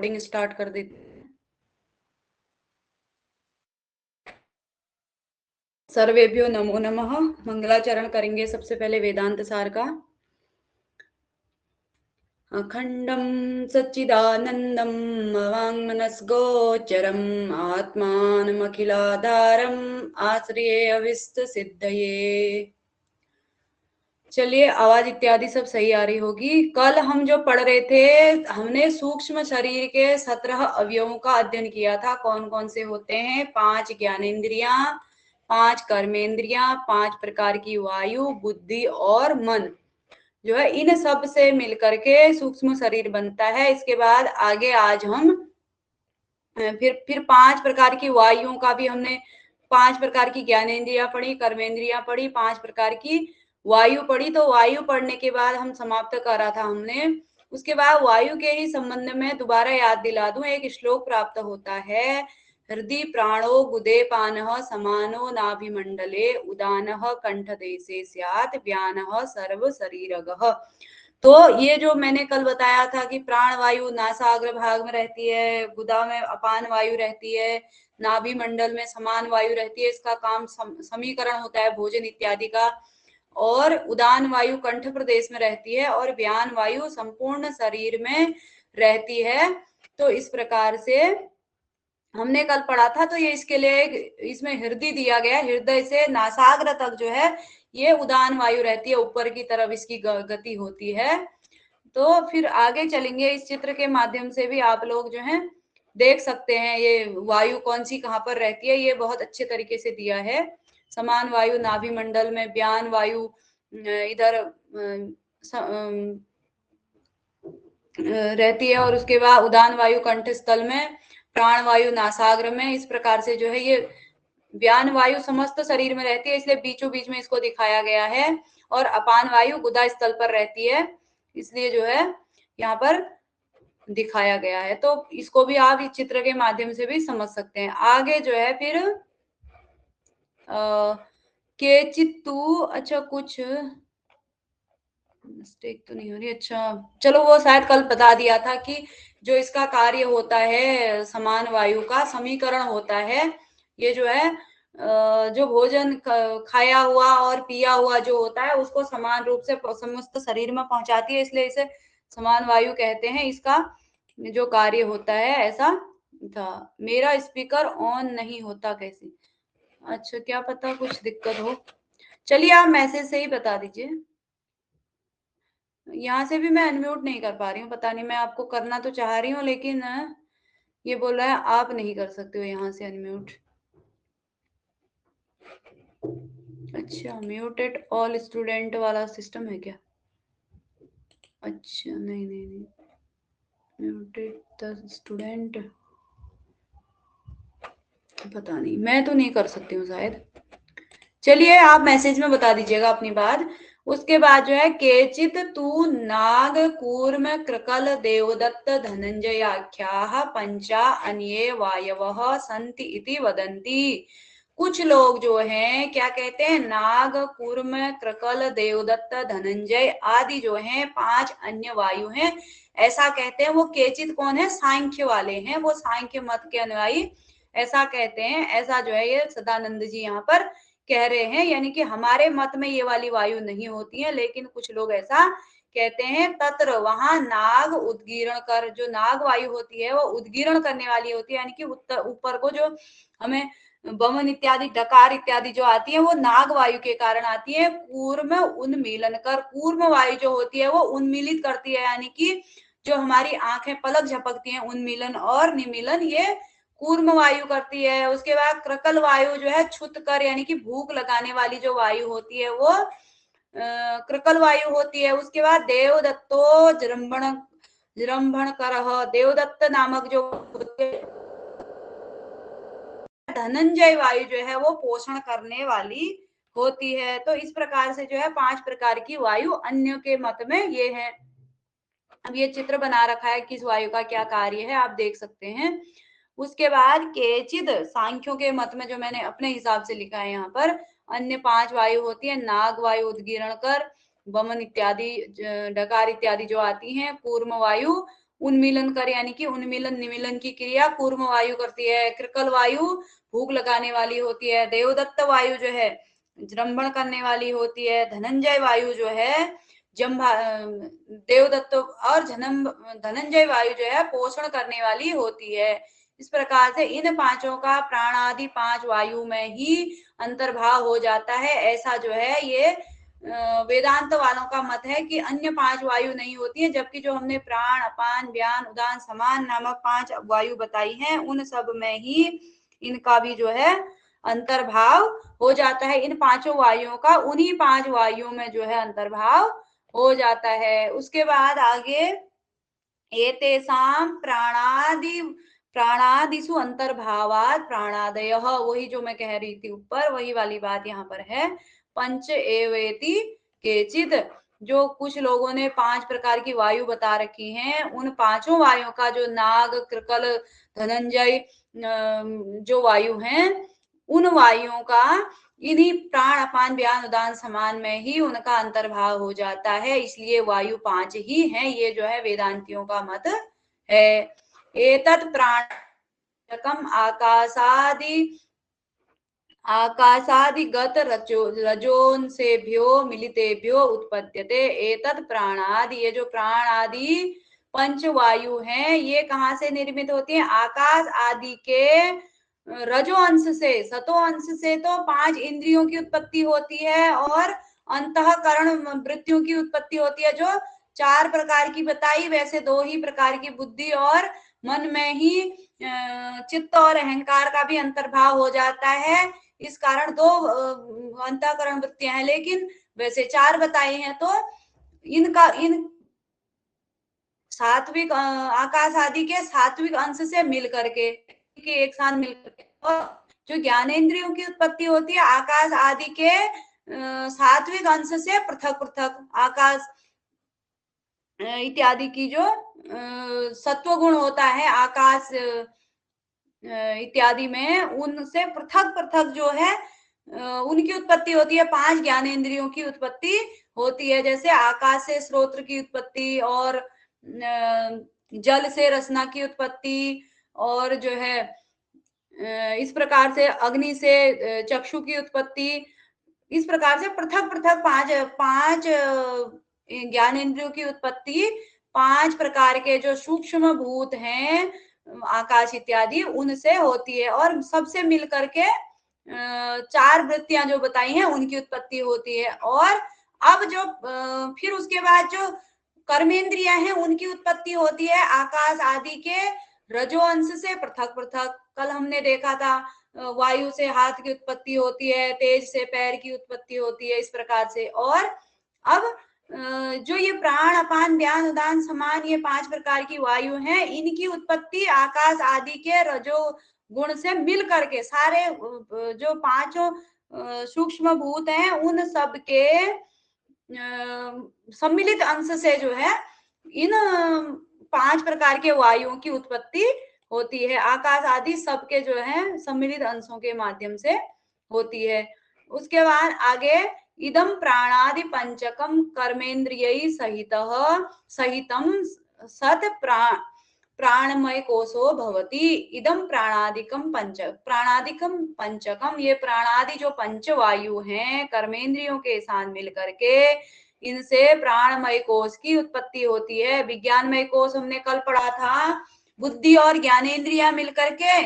Recording start कर देते हैं। सर्वेभ्यो नमो नमः। मंगलाचरण करेंगे सबसे पहले वेदांत सार का। अखंडं सच्चिदानंदं अवाङ्मनस्गोचरम् आत्मानमखिलाधारम् आश्रये अविष्टसिद्धये। चलिए, आवाज इत्यादि सब सही आ रही होगी। कल हम जो पढ़ रहे थे, हमने सूक्ष्म शरीर के 17 अवयवों का अध्ययन किया था। कौन कौन से होते हैं? 5 ज्ञानेंद्रियां, 5 कर्मेंद्रियां, 5 प्रकार की वायु, बुद्धि और मन जो है, इन सब से मिलकर के सूक्ष्म शरीर बनता है। इसके बाद आगे आज हम फिर 5 प्रकार की वायुओं का भी हमने 5 प्रकार की ज्ञानेंद्रियां पढ़ी, कर्मेंद्रियां पढ़ी, 5 प्रकार की वायु पढ़ी। तो वायु पढ़ने के बाद हम समाप्त करा था हमने। उसके बाद वायु के ही संबंध में दोबारा याद दिला दूं, एक श्लोक प्राप्त होता है। हृदि प्राणो गुदेपानः समानो नाभिमंडले उदानः कंठदेशे स्यात् व्यानः सर्व शरीरगः। तो ये जो मैंने कल बताया था कि प्राण वायु नासाग्र भाग में रहती है, गुदा में अपान वायु रहती है, नाभि मंडल में समान वायु रहती है, इसका काम समीकरण होता है भोजन इत्यादि का। और उदान वायु कंठ प्रदेश में रहती है और व्यान वायु संपूर्ण शरीर में रहती है। तो इस प्रकार से हमने कल पढ़ा था। तो ये इसके लिए इसमें हृदय दिया गया, हृदय से नासाग्र तक जो है ये उदान वायु रहती है, ऊपर की तरफ इसकी गति होती है। तो फिर आगे चलेंगे, इस चित्र के माध्यम से भी आप लोग जो है देख सकते हैं ये वायु कौन सी कहाँ पर रहती है। ये बहुत अच्छे तरीके से दिया है। समान वायु नाभि मंडल में, व्यान वायु इधर रहती है, और उसके बाद उदान वायु कंठ स्थल में, प्राण वायु नासाग्र में। इस प्रकार से जो है ये व्यान वायु समस्त शरीर में रहती है, इसलिए बीचों बीच में इसको दिखाया गया है। और अपान वायु गुदा स्थल पर रहती है, इसलिए जो है यहाँ पर दिखाया गया है। तो इसको भी आप इस चित्र के माध्यम से भी समझ सकते हैं। आगे जो है फिर केचितु, अच्छा कुछ मिस्टेक तो नहीं हो रही? अच्छा चलो, वो शायद कल बता दिया था कि जो इसका कार्य होता है समान वायु का समीकरण होता है। ये जो है जो भोजन खाया हुआ और पिया हुआ जो होता है उसको समान रूप से समस्त शरीर में पहुंचाती है, इसलिए इसे समान वायु कहते हैं। इसका जो कार्य होता है ऐसा था। मेरा स्पीकर ऑन नहीं होता कैसे? अच्छा, क्या पता कुछ दिक्कत हो। चलिए, आप मैसेज से ही बता दीजिए। यहाँ से भी मैं अनम्यूट नहीं कर पा रही हूँ, पता नहीं। मैं आपको करना तो चाह रही हूँ, लेकिन ये बोल रहा है आप नहीं कर सकते हो यहाँ से अनम्यूट। अच्छा, म्यूटेड ऑल स्टूडेंट वाला सिस्टम है क्या? अच्छा, नहीं नहीं नहीं, म्यूटेड द स्टूडेंट, पता नहीं, मैं तो नहीं कर सकती हूँ शायद। चलिए, आप मैसेज में बता दीजिएगा अपनी बात। उसके बाद जो है केचित तू नाग कूर्म कृकल देवदत्त धनंजयाख्याः पंचा अन्ये वायवः सन्ति इति वदन्ति। कुछ लोग जो हैं क्या कहते हैं, नाग कूर्म कृकल देवदत्त धनंजय आदि जो हैं 5 अन्य वायु हैं, ऐसा कहते हैं। वो केचित कौन है? सांख्य वाले हैं, वो सांख्य मत के अनुयायी ऐसा कहते हैं। ऐसा जो है ये सदानंद जी यहाँ पर कह रहे हैं, यानी कि हमारे मत में ये वाली वायु नहीं होती है, लेकिन कुछ लोग ऐसा कहते हैं। तत्र वहां नाग उद्गीरण कर, जो नाग वायु होती है वो उद्गीरण करने वाली होती है, यानी कि ऊपर को जो हमें बमन इत्यादि डकार इत्यादि जो आती है वो नाग वायु के कारण आती है। कूर्म उन्मीलन कर, कूर्म वायु जो होती है वो उन्मीलित करती है, यानी कि जो हमारी आंखें पलक झपकती हैं, उन्मीलन और निमीलन ये कूर्म वायु करती है। उसके बाद कृकल वायु जो है छुत कर, यानी कि भूख लगाने वाली जो वायु होती है वो कृकल वायु होती है। उसके बाद देवदत्तो जृंभण कर, देवदत्त नामक जो धनंजय वायु जो है वो पोषण करने वाली होती है। तो इस प्रकार से जो है 5 प्रकार की वायु अन्य के मत में ये है। अब ये चित्र बना रखा है किस वायु का क्या कार्य है, आप देख सकते हैं। उसके बाद केचिद सांख्यों के मत में, जो मैंने अपने हिसाब से लिखा है यहाँ पर, अन्य 5 वायु होती है। नाग वायु उद्गीरण कर, वमन इत्यादि डकार इत्यादि जो आती हैं, कूर्म वायु उन्मीलन कर यानी कि उन्मीलन निमीलन की क्रिया कूर्म वायु करती है। कृकल वायु भूख लगाने वाली होती है। देवदत्त वायु जो है जृंभण करने वाली होती है। धनंजय वायु जो है जम्भा देवदत्त और धनंजय वायु जो है पोषण करने वाली होती है। इस प्रकार से इन पांचों का प्राण आदि पांच वायु में ही अंतर्भाव हो जाता है। ऐसा जो है ये वेदांत वालों का मत है कि अन्य पांच वायु नहीं होती है, जबकि जो हमने प्राण अपान व्यान उदान समान नामक पांच वायु बताई हैं उन सब में ही इनका भी जो है अंतर्भाव हो जाता है। इन पांचों वायुओं का उन्हीं पांच वायुओं में जो है अंतर्भाव हो जाता है। उसके बाद आगे एतेषां प्राणादिषु अंतर्भावात् प्राणादय, वही जो मैं कह रही थी ऊपर वही वाली बात यहाँ पर है। पंच एवेति केचिद, जो कुछ लोगों ने पांच प्रकार की वायु बता रखी हैं, उन पांचों वायुओं का जो नाग कृकल धनंजय जो वायु हैं उन वायुओं का इन्हीं प्राण अपान व्यान उदान समान में ही उनका अंतर्भाव हो जाता है। इसलिए वायु पांच ही हैं, ये जो है वेदांतियों का मत है। एतत् प्राणकम आकाशादिगत रजोंसेभ्यो मिलितेभ्यो उत्पद्यते। एतत् प्राणादि, ये जो प्राण आदि पंच वायु हैं ये कहाँ से निर्मित होती है? आकाश आदि के रजो अंश से। सतो अंश से तो पांच इंद्रियों की उत्पत्ति होती है और अंतःकरण वृत्तियों की उत्पत्ति होती है, जो चार प्रकार की बताई। वैसे दो ही प्रकार की बुद्धि और मन में ही चित्त और अहंकार का भी अंतर्भाव हो जाता है। इस कारण दो अंतःकरण वृत्तियां हैं, लेकिन वैसे चार बताई हैं। तो इन सात्विक आकाश आदि के सात्विक अंश से मिल करके एक साथ मिल करके, और जो ज्ञानेंद्रियों की उत्पत्ति होती है आकाश आदि के सात्विक अंश से पृथक पृथक। आकाश इत्यादि की जो सत्व गुण होता है आकाश इत्यादि में, उनसे पृथक पृथक जो है उनकी उत्पत्ति होती है। पांच ज्ञानेंद्रियों की उत्पत्ति होती है, जैसे आकाश से श्रोत्र की उत्पत्ति, और जल से रसना की उत्पत्ति, और जो है इस प्रकार से अग्नि से चक्षु की उत्पत्ति। इस प्रकार से पृथक पृथक पांच ज्ञानेंद्रियों की उत्पत्ति पांच प्रकार के जो सूक्ष्म भूत हैं आकाश इत्यादि उनसे होती है, और सबसे मिल करके चार वृत्तियां जो बताई हैं उनकी उत्पत्ति होती है। और अब जो फिर उसके बाद जो कर्मेंद्रियां हैं उनकी उत्पत्ति होती है आकाश आदि के रजो अंश से पृथक पृथक। कल हमने देखा था वायु से हाथ की उत्पत्ति होती है, तेज से पैर की उत्पत्ति होती है, इस प्रकार से। और अब जो ये प्राण अपान व्यान उदान समान ये पांच प्रकार की वायु हैं, इनकी उत्पत्ति आकाश आदि के रजो गुण से मिल करके सारे जो पांचों सूक्ष्म भूत हैं उन सब के सम्मिलित अंश से जो है इन पांच प्रकार के वायुओं की उत्पत्ति होती है। आकाश आदि सबके जो है सम्मिलित अंशों के माध्यम से होती है। उसके बाद आगे इदम प्राणादि पंचकम कर्मेंद्रिय सहितम सत प्राणमय कोशो भवति। इदम प्राणादिकम पंचकम, ये प्राणादि जो पंच वायु हैं कर्मेंद्रियों के साथ मिलकर के इनसे प्राणमय कोश की उत्पत्ति होती है। विज्ञानमय कोश हमने कल पढ़ा था, बुद्धि और ज्ञानेंद्रियां मिलकर के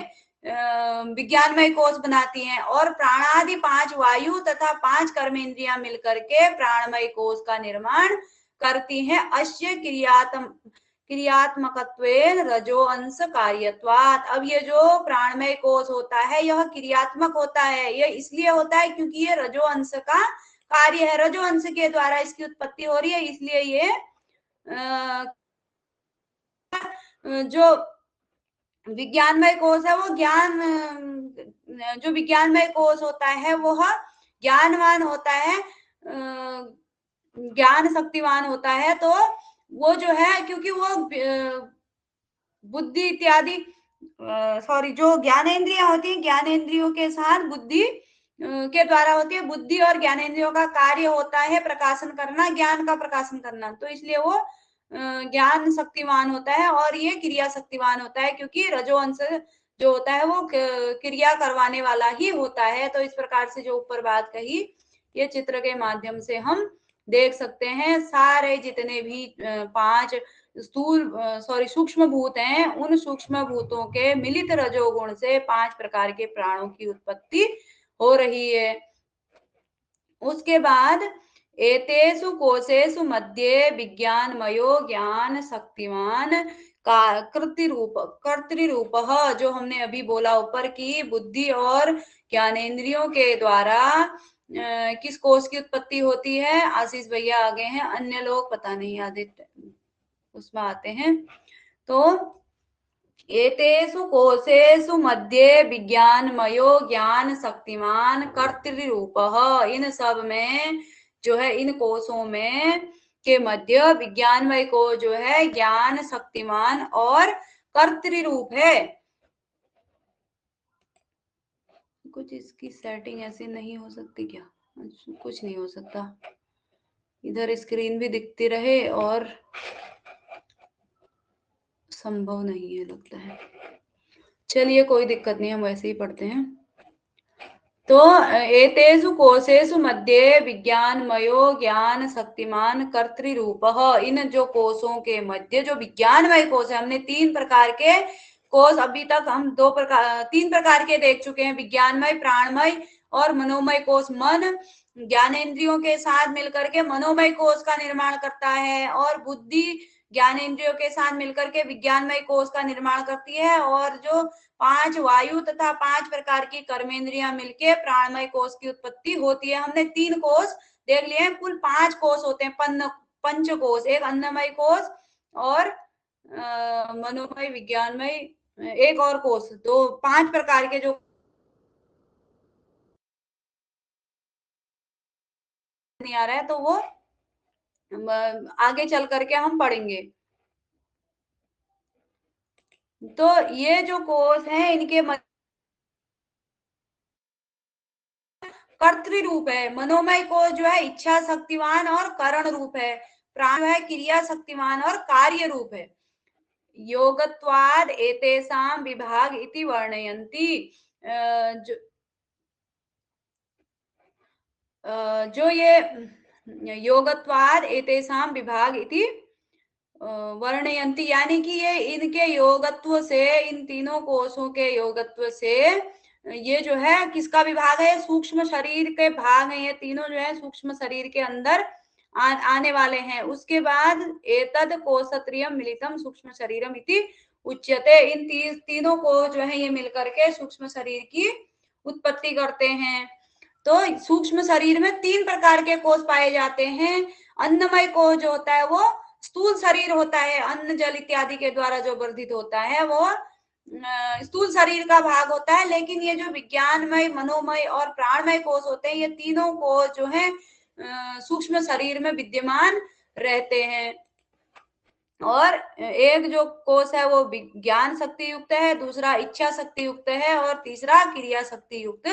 विज्ञानमय कोश बनाती हैं, और प्राणादि पांच वायु तथा पांच कर्मेंद्रियां मिलकर के प्राणमय कोश का निर्माण करती हैं। अस्य क्रियात्मकत्वेन रजो अंश कार्यत्वात्। अब ये जो प्राणमय कोश होता है यह क्रियात्मक होता है। यह इसलिए होता है क्योंकि ये रजो अंश का कार्य है, रजो अंश के द्वारा इसकी उत्पत्ति हो रही है, इसलिए ये जो विज्ञानमय कोश है वो जो विज्ञानमय कोश होता है वह ज्ञानवान होता है, ज्ञान शक्तिवान होता है। तो वो जो है क्योंकि वो बुद्धि इत्यादि जो ज्ञानेंद्रियां होती हैं ज्ञानेंद्रियों के साथ बुद्धि के द्वारा होती है। बुद्धि और ज्ञानेंद्रियों का कार्य होता है प्रकाशन करना, ज्ञान का प्रकाशन करना। तो इसलिए वो ज्ञान शक्तिमान होता है और ये क्रिया शक्तिमान होता है, क्योंकि रजो अंश जो होता है वो क्रिया करवाने वाला ही होता है। तो इस प्रकार से जो ऊपर बात कही, ये चित्र के माध्यम से हम देख सकते हैं। सारे जितने भी 5 स्थूल सूक्ष्म भूत हैं, उन सूक्ष्म भूतों के मिलित रजोगुण से 5 प्रकार के प्राणों की उत्पत्ति हो रही है। उसके बाद एतेषु कोशेषु मध्ये विज्ञानमयो ज्ञान शक्तिमान का कर्तृरूप, जो हमने अभी बोला ऊपर की बुद्धि और ज्ञानेंद्रियों के द्वारा किस कोश की उत्पत्ति होती है। आशीष भैया आगे हैं, अन्य लोग पता नहीं आदित्य उसमें आते हैं। तो एतेषु कोशेषु मध्ये विज्ञानमयो ज्ञान शक्तिमान कर्तृरूपः, इन सब में जो है, इन कोशों में के मध्य विज्ञानमय को जो है ज्ञान शक्तिमान और कर्तृरूप है। कुछ इसकी सेटिंग ऐसी नहीं हो सकती क्या? कुछ नहीं हो सकता, इधर स्क्रीन भी दिखती रहे और संभव नहीं है लगता है। चलिए कोई दिक्कत नहीं, हम वैसे ही पढ़ते हैं। तो एतेषु कोशेषु मध्ये विज्ञानमयो ज्ञान शक्तिमान कर्तृरूपः, इन जो कोशों के मध्य जो विज्ञानमय कोश है, हमने 3 प्रकार के कोश अभी तक हम 3 प्रकार के देख चुके हैं, विज्ञानमय, प्राणमय और मनोमय कोश। मन ज्ञानेंद्रियों के साथ मिलकर के मनोमय कोश का निर्माण करता है, और बुद्धि ज्ञानेंद्रियों के साथ मिलकर के विज्ञानमय कोश का निर्माण करती है, और जो 5 वायु तथा 5 प्रकार की कर्मेंद्रियां मिलके प्राणमय कोश की उत्पत्ति होती है। हमने 3 कोश देख लिए हैं, कुल 5 कोश होते हैं, पंच कोश, एक अन्नमय कोश और मनोमय, विज्ञानमय, एक और कोश, तो 5 प्रकार के जो नहीं आ रहा है तो वो आगे चल करके हम पढ़ेंगे। तो ये जो कोश हैं, इनके कर्तृरूप है। मनोमय कोश जो है इच्छा शक्तिवान और करण रूप है। प्राण है क्रिया शक्तिमान और कार्य रूप है। योगत्वाद एतेषां विभाग इति वर्णयन्ति, जो ये योगत्वाद एतेषां विभाग इति वर्णयन्ति, यानी कि ये इनके योगत्व से, इन तीनों कोशों के योगत्व से ये जो है किसका विभाग है? सूक्ष्म शरीर के भाग है। ये तीनों जो है सूक्ष्म शरीर के अंदर आने वाले हैं। उसके बाद एतद कोशत्रयम् मिलितम सूक्ष्म शरीरम इति उच्यते, इन तीनों को जो है ये मिलकर के सूक्ष्म शरीर की उत्पत्ति करते हैं। तो सूक्ष्म शरीर में 3 प्रकार के कोश पाए जाते हैं। अन्नमय कोश जो होता है वो स्थूल शरीर होता है, अन्न जल इत्यादि के द्वारा जो वर्धित होता है वो स्थूल शरीर का भाग होता है। लेकिन ये जो विज्ञानमय, मनोमय और प्राणमय कोश होते हैं, ये तीनों कोश जो है सूक्ष्म शरीर में विद्यमान रहते हैं। और एक जो कोश है वो ज्ञान शक्ति युक्त है, दूसरा इच्छा शक्ति युक्त है और तीसरा क्रिया शक्ति युक्त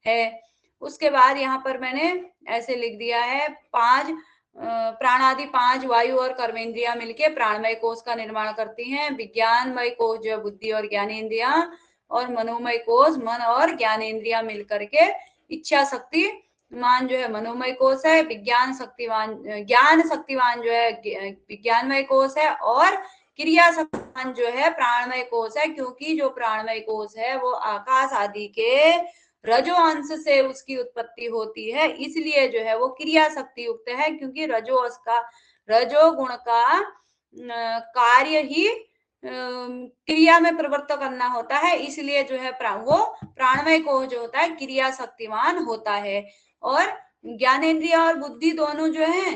है। उसके बाद यहाँ पर मैंने ऐसे लिख दिया है, 5 प्राणादि 5 वायु और कर्मेंद्रिया मिलके प्राणमय कोश का निर्माण करती हैं। विज्ञानमय कोश जो बुद्धि और ज्ञानेंद्रिया, और मनोमय कोश मन और ज्ञानेंद्रिया मिलकर के इच्छा शक्ति मान जो है मनोमय कोश है। विज्ञान शक्तिवान, ज्ञान शक्तिवान जो है विज्ञानमय कोश है, और क्रिया शक्तिवान जो है प्राणमय कोश है। क्योंकि जो प्राणमय कोश है वो आकाश आदि के रजो अंश से उसकी उत्पत्ति होती है, इसलिए जो है वो क्रिया शक्ति युक्त है। क्योंकि रजो गुण का कार्य ही क्रिया में प्रवृत्त करना होता है, इसलिए जो है वो प्राणमय कोश जो होता है क्रिया शक्तिमान होता है। और ज्ञानेंद्रिया और बुद्धि दोनों जो है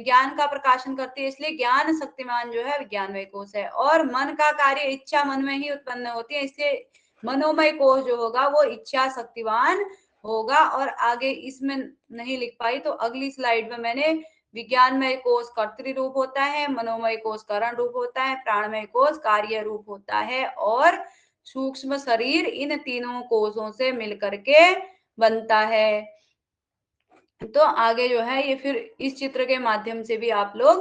ज्ञान का प्रकाशन करती है, इसलिए ज्ञान शक्तिमान जो है विज्ञानमय कोश है। और मन का कार्य इच्छा मन में ही उत्पन्न होती है, इसलिए मनोमय कोश जो होगा वो इच्छा शक्तिवान होगा। और आगे इसमें नहीं लिख पाई तो अगली स्लाइड में मैंने विज्ञानमय कोश कर्तृ रूप होता है, मनोमय कोश करण रूप होता है, प्राणमय कोश कार्य रूप होता है, और सूक्ष्म शरीर इन तीनों कोशों से मिलकर के बनता है। तो आगे जो है ये फिर इस चित्र के माध्यम से भी आप लोग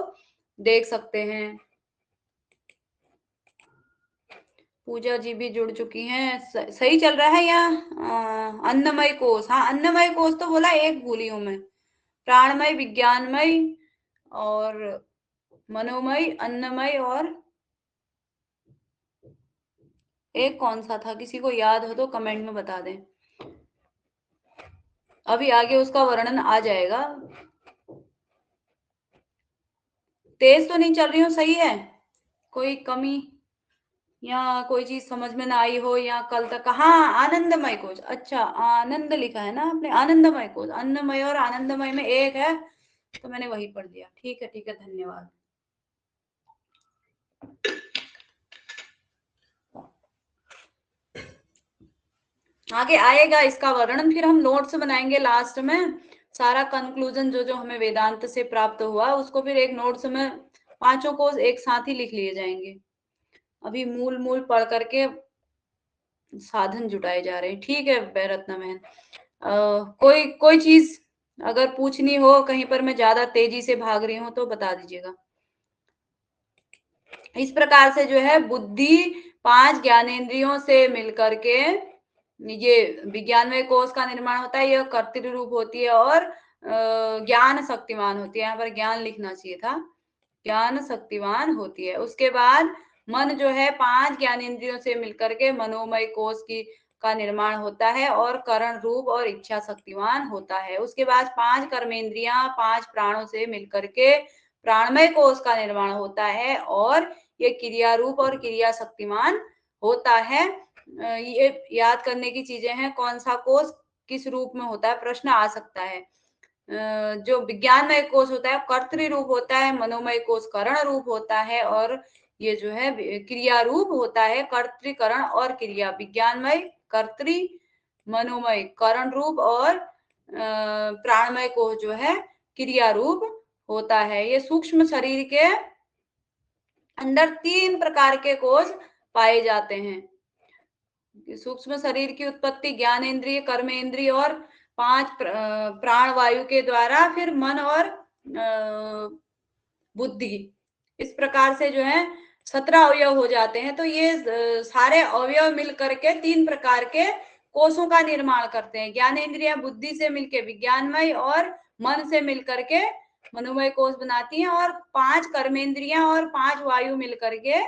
देख सकते हैं। पूजा जी भी जुड़ चुकी हैं। सही चल रहा है या अन्नमय कोश? हाँ, अन्नमय कोश तो बोला, एक भूली हूं मैं। प्राणमय, विज्ञानमय और मनोमय, अन्नमय और एक कौन सा था? किसी को याद हो तो कमेंट में बता दें। अभी आगे उसका वर्णन आ जाएगा। तेज तो नहीं चल रही हूँ? सही है? कोई कमी या कोई चीज समझ में ना आई हो, या कल तक? हाँ, आनंदमय कोश। अच्छा, आनंद लिखा है ना आपने, आनंदमय कोश। अन्नमय और आनंदमय में एक है, तो मैंने वही पढ़ दिया। ठीक है, ठीक है, धन्यवाद। आगे आएगा इसका वर्णन, फिर हम नोट्स बनाएंगे लास्ट में। सारा कंक्लूजन जो जो हमें वेदांत से प्राप्त हुआ उसको फिर एक नोट्स में पांचों को एक साथ ही लिख लिए जाएंगे। अभी मूल मूल पढ़ करके साधन जुटाए जा रहे हैं। ठीक है रत्ना बहन, कोई कोई चीज अगर पूछनी हो, कहीं पर मैं ज्यादा तेजी से भाग रही हूँ तो बता दीजिएगा। इस प्रकार से जो है बुद्धि 5 ज्ञानेंद्रियों से मिलकर के ये विज्ञानमय कोश का निर्माण होता है। यह कर्तृ रूप होती है और ज्ञान शक्तिमान होती है। यहाँ पर ज्ञान लिखना चाहिए था, ज्ञान शक्तिमान होती है। उसके बाद मन जो है 5 ज्ञानेंद्रियों से मिलकर के मनोमय कोश की का निर्माण होता है और करण रूप और इच्छा शक्तिमान होता है। उसके बाद 5 कर्मेंद्रियां 5 प्राणों से मिलकर के प्राणमय कोश का निर्माण होता है और ये क्रिया रूप और क्रिया शक्तिमान होता है। ये याद करने की चीजें हैं, कौन सा कोश किस रूप में होता है, प्रश्न आ सकता है। जो विज्ञानमय कोश होता है कर्तृ रूप होता है, मनोमय कोश करण रूप होता है और ये जो है क्रिया रूप होता है। कर्तृकरण और क्रिया, विज्ञानमय कर्तृ, मनोमय करण रूप और प्राणमय कोश जो है क्रिया रूप होता है। ये सूक्ष्म शरीर के अंदर 3 प्रकार के कोश पाए जाते हैं। सूक्ष्म शरीर की उत्पत्ति ज्ञानेंद्रिय, कर्मेंद्रिय और 5 प्राण वायु के द्वारा, फिर मन और बुद्धि। इस प्रकार से जो है 17 अवयव हो जाते हैं। तो ये सारे अवयव मिल करके 3 प्रकार के कोशों का निर्माण करते हैं। ज्ञानेंद्रिय बुद्धि से मिलकर विज्ञानमय और मन से मिलकर के मनोमय कोश बनाती हैं और 5 कर्मेंद्रियां और 5 वायु मिलकर के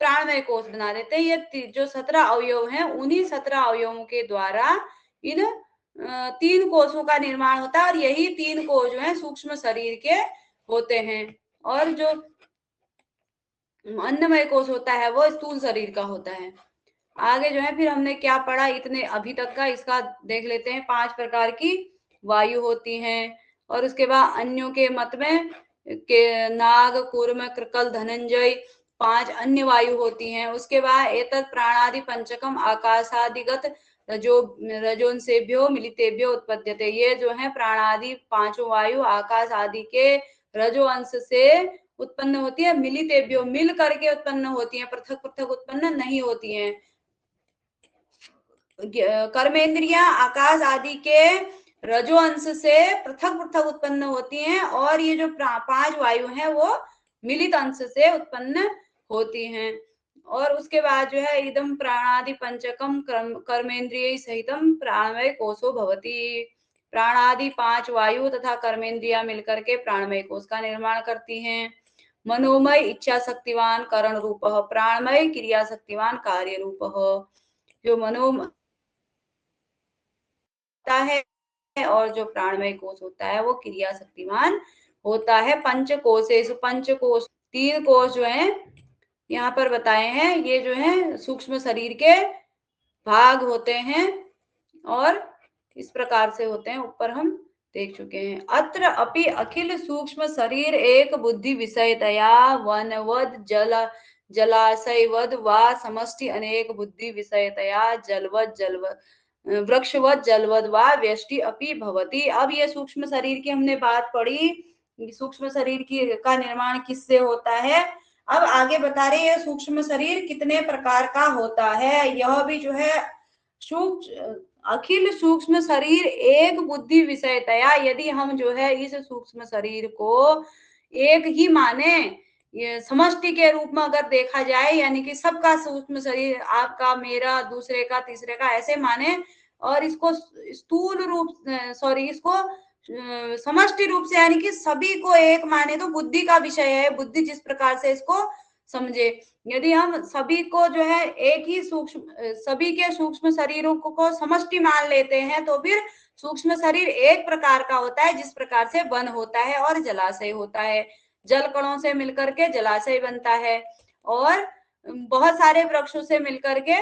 प्राणमय कोश बना देते हैं। ये जो 17 अवयव हैं, उन्हीं 17 अवयवों के द्वारा इन 3 कोशों का निर्माण होता है और यही 3 कोश जो है सूक्ष्म शरीर के होते हैं। और जो अन्नमय कोश होता है वो स्थूल शरीर का होता है। आगे जो है फिर हमने क्या पढ़ा इतने अभी तक का, इसका देख लेते हैं। 5 प्रकार की वायु होती हैं और उसके बाद अन्यों के मत में के नाग, कूर्म, कृकल, धनंजय 5 अन्य वायु होती हैं। उसके बाद एतत् प्राणादि पंचकम आकाशादिगत रजो रजोंसेभ्यो मिलितेभ्यो उत्पद्यते। ये जो है प्राणादि पांचों वायु आकाश आदि के रजो अंश से उत्पन्न होती है। मिलितेभ्यो मिल करके उत्पन्न होती है, पृथक पृथक उत्पन्न नहीं होती हैं। कर्मेंद्रियां आकाश आदि के रजो अंश से पृथक पृथक उत्पन्न होती हैं और ये जो 5 वायु हैं वो मिलित अंश से उत्पन्न होती हैं। और उसके बाद जो है इदम प्राणादि पंचकम कर्मेंद्रिय सहितम प्राणमय कोशो भवति। प्राणादि 5 वायु तथा कर्मेंद्रिया मिलकर के प्राणमय कोश का निर्माण करती हैं। मनोमय इच्छा शक्तिवान करण रूप, प्राणमय क्रिया शक्तिवान कार्य रूप। जो मनोमय है और जो प्राणमय कोश होता है वो क्रिया शक्तिमान होता है। पंचकोशेष, पंचकोश 3 कोश जो है यहाँ पर बताए हैं, ये जो है सूक्ष्म शरीर के भाग होते हैं और इस प्रकार से होते हैं, ऊपर हम देख चुके हैं। अत्र अपि अखिल सूक्ष्म शरीर एक बुद्धि विषयतया वनवद जलाशयवद वा समष्टि अनेक बुद्धि विषयतया जलवद वृक्षवत जलवद वा व्यष्टि अपि भवति। अब ये सूक्ष्म शरीर की हमने बात पढ़ी, सूक्ष्म शरीर की का निर्माण किससे होता है। अब आगे बता रहे हैं सूक्ष्म शरीर कितने प्रकार का होता है। यह भी जो है सूक्ष्म अखिल सूक्ष्म शरीर एक बुद्धि विषयतया, यदि हम जो है इस सूक्ष्म शरीर को एक ही माने, ये समष्टि के रूप में अगर देखा जाए, यानी कि सबका सूक्ष्म शरीर, आपका, मेरा, दूसरे का, तीसरे का, ऐसे माने, और इसको स्थूल रूप, सॉरी, इसको समष्टि रूप से, यानी कि सभी को एक माने, तो बुद्धि का विषय है, बुद्धि जिस प्रकार से इसको समझे। यदि हम सभी को जो है एक ही सूक्ष्म, सभी के सूक्ष्म शरीरों को समष्टि मान लेते हैं, तो फिर सूक्ष्म शरीर एक प्रकार का होता है, जिस प्रकार से वन होता है और जलाशय होता है। जल कणों से मिलकर के जलाशय बनता है, और बहुत सारे वृक्षों से मिलकर के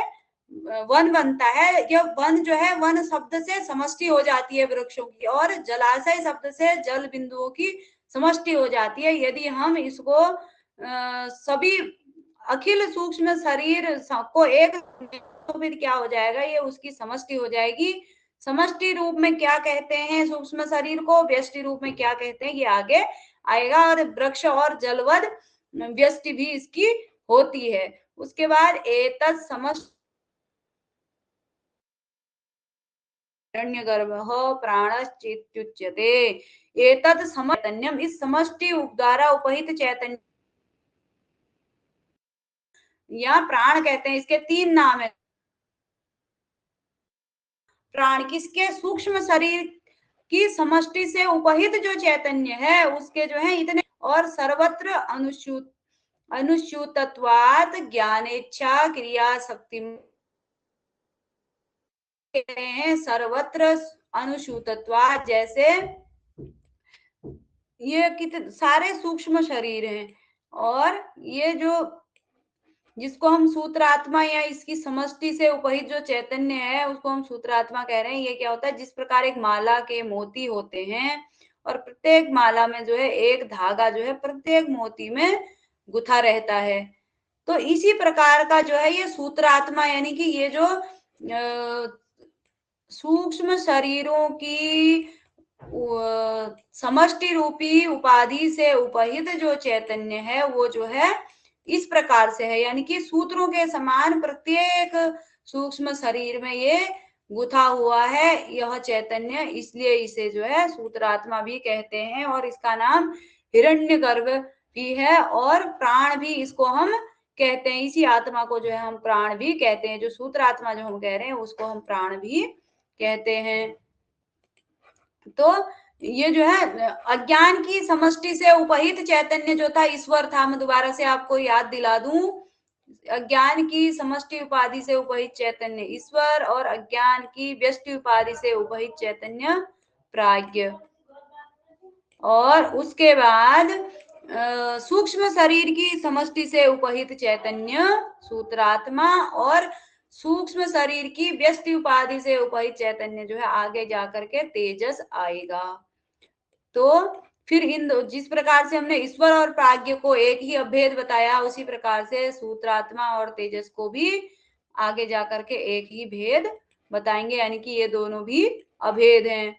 वन बनता है। यह वन जो है, वन शब्द से समष्टि हो जाती है वृक्षों की, और जलाशय शब्द से जल बिंदुओं की समष्टि हो जाती है। यदि हम इसको सभी अखिल सूक्ष्म शरीर को एक, तो फिर क्या हो जाएगा, ये उसकी समष्टि हो जाएगी। समष्टि रूप में क्या कहते हैं सूक्ष्म शरीर को, व्यष्टि रूप में क्या कहते हैं, ये आगे आएगा। और वृक्ष और जलवद व्यष्टि भी इसकी होती है। उसके बाद एतत् समष्टि हिरण्यगर्भः प्राणश्चेत्युच्यते। एतत् समचैतन्यम, इस समष्टि द्वारा उपहित चैतन्य या प्राण कहते हैं। इसके तीन नाम है। प्राण किसके, सूक्ष्म शरीर की समष्टि से उपहित जो चैतन्य है उसके जो है इतने, और सर्वत्र अनुस्यूतत्वात् ज्ञानेच्छा क्रिया शक्ति, कहते हैं सर्वत्र अनुस्यूतत्वात्, जैसे ये कितने सारे सूक्ष्म शरीर हैं, और ये जो जिसको हम सूत्रात्मा या इसकी समष्टि से उपहित जो चैतन्य है उसको हम सूत्रात्मा कह रहे हैं। ये क्या होता है, जिस प्रकार एक माला के मोती होते हैं, और प्रत्येक माला में जो है एक धागा जो है प्रत्येक मोती में गुथा रहता है, तो इसी प्रकार का जो है ये सूत्रात्मा, यानी कि ये जो सूक्ष्म शरीरों की समष्टि रूपी उपाधि से उपहित जो चैतन्य है वो जो है इस प्रकार से है, यानी कि सूत्रों के समान प्रत्येक सूक्ष्म शरीर में ये गुथा हुआ है यह चैतन्य, इसलिए इसे जो है सूत्रात्मा भी कहते हैं, और इसका नाम हिरण्यगर्भ भी है, और प्राण भी इसको हम कहते हैं। इसी आत्मा को जो है हम प्राण भी कहते हैं, जो सूत्रात्मा जो हम कह रहे हैं उसको हम प्राण भी कहते हैं। तो ये जो है अज्ञान की समष्टि से उपहित चैतन्य जो था ईश्वर था। मैं दोबारा से आपको याद दिला दूं, अज्ञान की समष्टि उपाधि से उपहित चैतन्य ईश्वर, और अज्ञान की व्यष्टि उपाधि से उपहित चैतन्य प्राज्ञ। और उसके बाद सूक्ष्म शरीर की समष्टि से उपहित चैतन्य सूत्रात्मा, और सूक्ष्म शरीर की व्यष्टि उपाधि से उपहित चैतन्य जो है आगे जाकर के तेजस आएगा। तो फिर इन जिस प्रकार से हमने ईश्वर और प्राज्ञ को एक ही अभेद बताया, उसी प्रकार से सूत्रात्मा और तेजस को भी आगे जाकर के एक ही भेद बताएंगे, यानी कि ये दोनों भी अभेद हैं।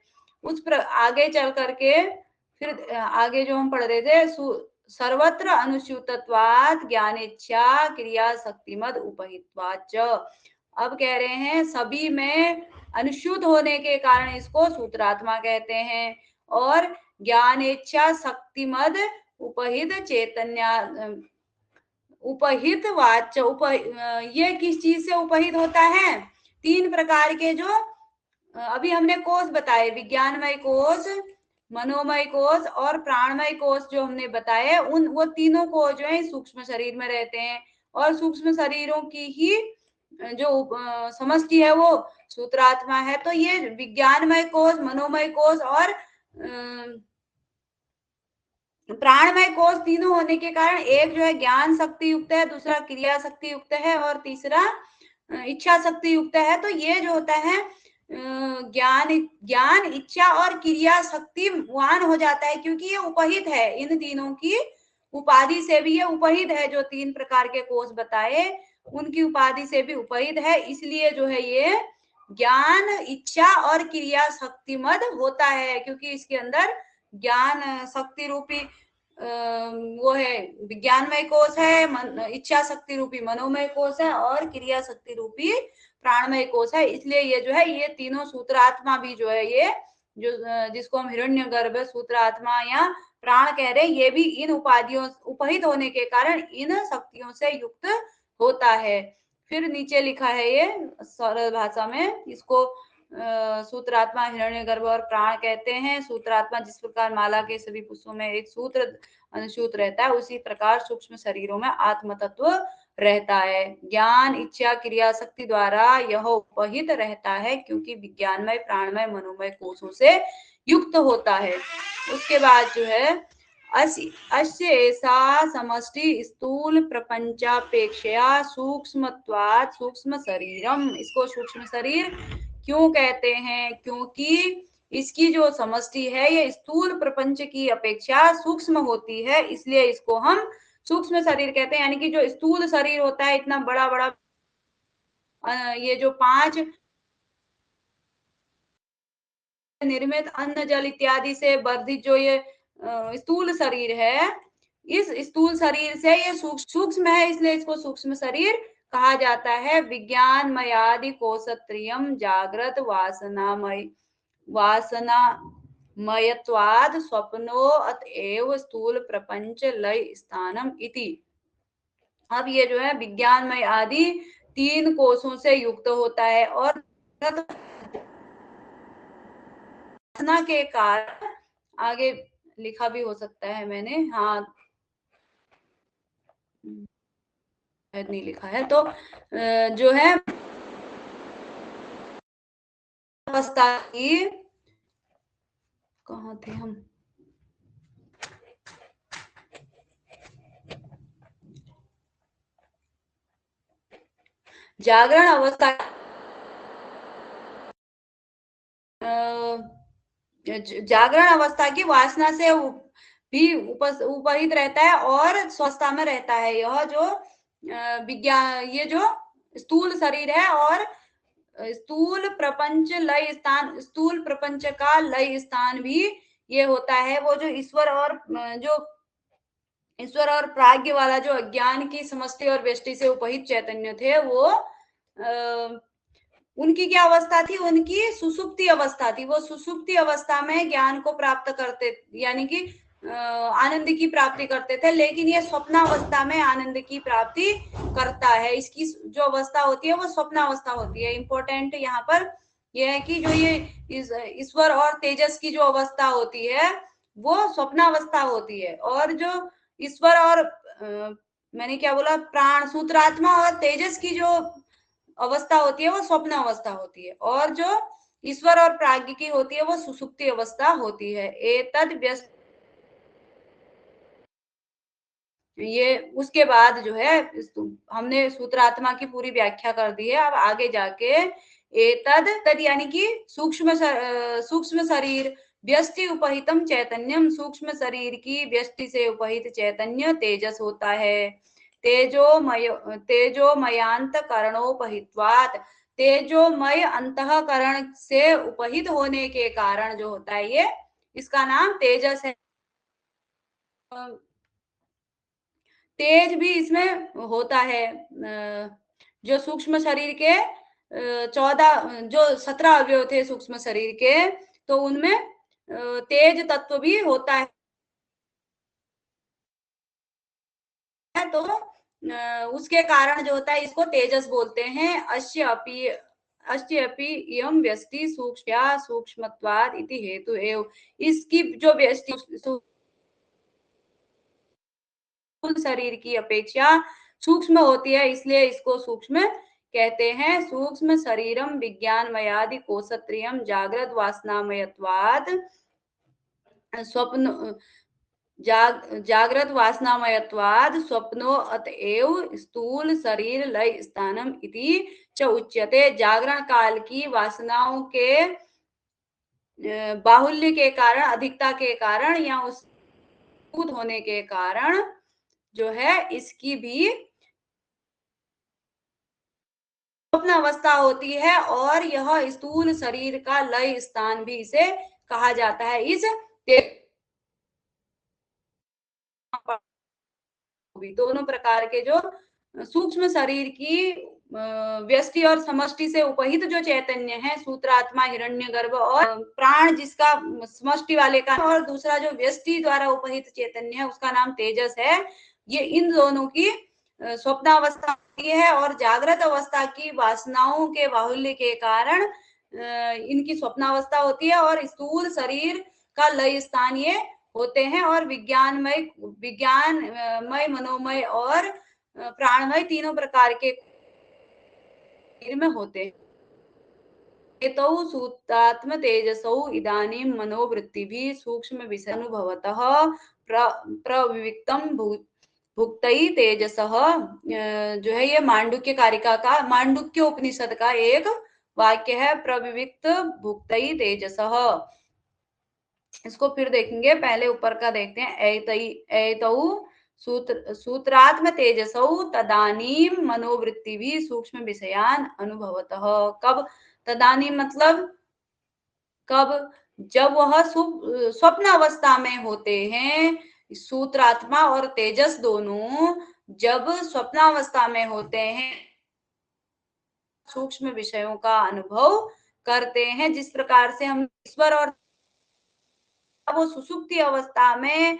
आगे चल करके फिर आगे जो हम पढ़ रहे थे, सर्वत्र अनुस्यूतत्वात् ज्ञानेच्छा क्रिया शक्तिमद उपहित्वाच्च। अब कह रहे हैं सभी में अनुस्यूत होने के कारण इसको सूत्रात्मा कहते हैं, और ज्ञानेच्छा शक्तिमद उपहित चैतन्य उपहित वाच्य ये किस चीज से उपहित होता है, तीन प्रकार के जो अभी हमने कोष बताए, विज्ञानमय कोष, मनोमय कोष और प्राणमय कोष जो हमने बताए, उन वो तीनों को जो है सूक्ष्म शरीर में रहते हैं, और सूक्ष्म शरीरों की ही जो समष्टि है वो सूत्रात्मा है। तो ये विज्ञानमय कोष, मनोमय कोष और प्राणमय कोष तीनों होने के कारण एक जो है ज्ञान शक्ति युक्त है, दूसरा क्रिया शक्ति युक्त है, और तीसरा इच्छा शक्ति युक्त है। तो ये जो होता है ज्ञान इच्छा और क्रिया शक्तिवान हो जाता है, क्योंकि ये उपहित है, इन तीनों की उपाधि से भी ये उपहित है। जो तीन प्रकार के कोष बताए उनकी उपाधि से भी उपहित है, इसलिए जो है ये ज्ञान इच्छा और क्रिया शक्तिमद होता है, क्योंकि इसके अंदर ज्ञान शक्ति रूपी वो है विज्ञानमय कोष है, इच्छा शक्ति रूपी मनोमय कोष है, और क्रिया शक्ति रूपी प्राणमय कोष है। इसलिए ये जो है ये तीनों सूत्रात्मा भी जो है ये जो जिसको हम हिरण्यगर्भ सूत्रात्मा या प्राण कह रहे ये भी इन उपाधियों उपहित होने के कारण इन शक्तियों से युक्त होता है। फिर नीचे लिखा है ये सरल भाषा में, इसको सूत्रात्मा, हिरण्यगर्भ और प्राण कहते हैं। सूत्रात्मा जिस प्रकार माला के सभी पुष्पों में एक सूत्र अनुसूत्र रहता है, उसी प्रकार सूक्ष्म शरीरों में आत्म तत्व रहता है। ज्ञान, इच्छा, क्रिया शक्ति द्वारा यह उपहित रहता है, क्योंकि विज्ञानमय, प्राणमय, मनोमय कोशों से युक्त होता है। उसके बाद जो है अस्य ऐसा समष्टि स्थूल प्रपंचापेक्षया सूक्ष्मत्वात् सूक्ष्म शरीरम। इसको सूक्ष्म शरीर क्यों कहते हैं? क्योंकि इसकी जो समष्टि है ये स्थूल प्रपंच की अपेक्षा सूक्ष्म होती है, इसलिए इसको हम सूक्ष्म शरीर कहते हैं। यानी कि जो स्थूल शरीर होता है, इतना बड़ा बड़ा ये जो 5 निर्मित अन्न, जल इत्यादि से वर्धित जो ये स्थूल शरीर है, इस स्थूल शरीर से ये सूक्ष्म है, इसलिए इसको सूक्ष्म शरीर कहा जाता है। विज्ञानमयादि कोशत्रयम् जागृत वासनामयत्वाद स्वप्नो अतएव स्थूल प्रपंच लय स्थानम इति। अब ये जो है विज्ञानमय आदि 3 कोशों से युक्त होता है, और वासना के कारण, आगे लिखा भी हो सकता है मैंने, हाँ नहीं लिखा है, तो जो है अवस्था की, कहाँ थे हम, जागरण अवस्था, जागरण अवस्था की वासना से भी उपहित रहता है और स्वस्था में रहता है। यह जो विज्ञान, ये जो स्थूल शरीर है, और स्थूल प्रपंच लय स्थान, स्थूल प्रपंच का लय स्थान भी ये होता है। वो जो ईश्वर और प्राज्ञ वाला जो अज्ञान की समष्टि और व्यष्टि से उपहित चैतन्य थे, वो उनकी क्या अवस्था थी? उनकी सुसुप्ति अवस्था थी। वो सुसुप्ति अवस्था में ज्ञान को प्राप्त करते, यानी कि आनंद की प्राप्ति करते थे। लेकिन ये स्वप्नावस्था में आनंद की प्राप्ति करता है। इसकी जो अवस्था होती है वो स्वप्नावस्था होती है। इंपॉर्टेंट यहाँ पर यह है कि जो ये ईश्वर और तेजस की जो अवस्था होती है वो स्वप्नावस्था होती है, और जो ईश्वर और मैंने क्या बोला, प्राण, सूत्रात्मा और तेजस की जो अवस्था होती है वो स्वप्न अवस्था होती है, और जो ईश्वर और प्राज्ञ की होती है वो सुसुप्ति अवस्था होती है। एतद व्यस्त, ये उसके बाद जो है हमने सूत्रात्मा की पूरी व्याख्या कर दी है। अब आगे जाके एतद तद यानी कि सूक्ष्म शरीर, व्यष्टि उपहितम चैतन्यम, सूक्ष्म शरीर की व्यष्टि से उपहित चैतन्य तेजस होता है। तेजोमयांत करणोपहित्वात, तेजोमय अंतःकरण से उपहित होने के कारण जो होता है ये, इसका नाम तेजस है। तेज भी इसमें होता है। जो सूक्ष्म शरीर के 17 अवयव थे सूक्ष्म शरीर के, तो उनमें तेज तत्व भी होता है। तो उसके कारण जो होता है इसको तेजस बोलते हैं। अस्य अपि इयं व्यष्टि सूक्ष्मत्वाद इति हेतु एव। इसकी जो व्यष्टि शरीर की अपेक्षा सूक्ष्म होती है, इसलिए इसको सूक्ष्म कहते हैं। सूक्ष्म शरीरम विज्ञानमयादि कोशत्रयम् जागृत वासनामयत्वाद स्वप्न जागृत वासनामयत्वाद स्वप्नो अतएव स्थूल शरीर लय स्थानम इति च उच्यते। जागरण काल की वासनाओं के बाहुल्य के कारण, अधिकता के कारण, या उस होने के कारण जो है इसकी भी स्वप्न अवस्था होती है, और यह स्थूल शरीर का लय स्थान भी इसे कहा जाता है। इस दोनों प्रकार के जो सूक्ष्म शरीर की व्यष्टि और समष्टि से उपहित जो चैतन्य है, सूत्रात्मा, हिरण्यगर्भ और प्राण जिसका समष्टि वाले का, और दूसरा जो व्यष्टि द्वारा उपहित चैतन्य है उसका नाम तेजस है। ये इन दोनों की स्वप्नावस्था है और जागृत अवस्था की वासनाओं के बाहुल्य के कारण इनकी स्वप्नावस्था होती है, और स्थूल शरीर का लय स्थान ये होते हैं, और विज्ञानमय, मनोमय और प्राणमय तीनों प्रकार के में होते हैं। एतौ सूत्रात्म तेजसौ इदानीं मनोवृत्तिभिः सूक्ष्म विषय अनुभवतः प्रविविक्तम भुक्तई तेजसः। जो है ये मांडुक्य कारिका का, मांडुक्य उपनिषद का एक वाक्य है, प्रविविक्त भुक्तई तेजसः। इसको फिर देखेंगे, पहले ऊपर का देखते हैं। एतौ सूत्रात्म तेजसौ तदानीम मनोवृत्ति भी सूक्ष्म विषयान अनुभवतः। कब तदानीम मतलब कब? जब वह स्वप्न अवस्था में होते हैं। सूत्रात्मा और तेजस दोनों जब स्वप्नावस्था में होते हैं, सूक्ष्म विषयों का अनुभव करते हैं। जिस प्रकार से हम ईश्वर और वो सुसुप्ति अवस्था में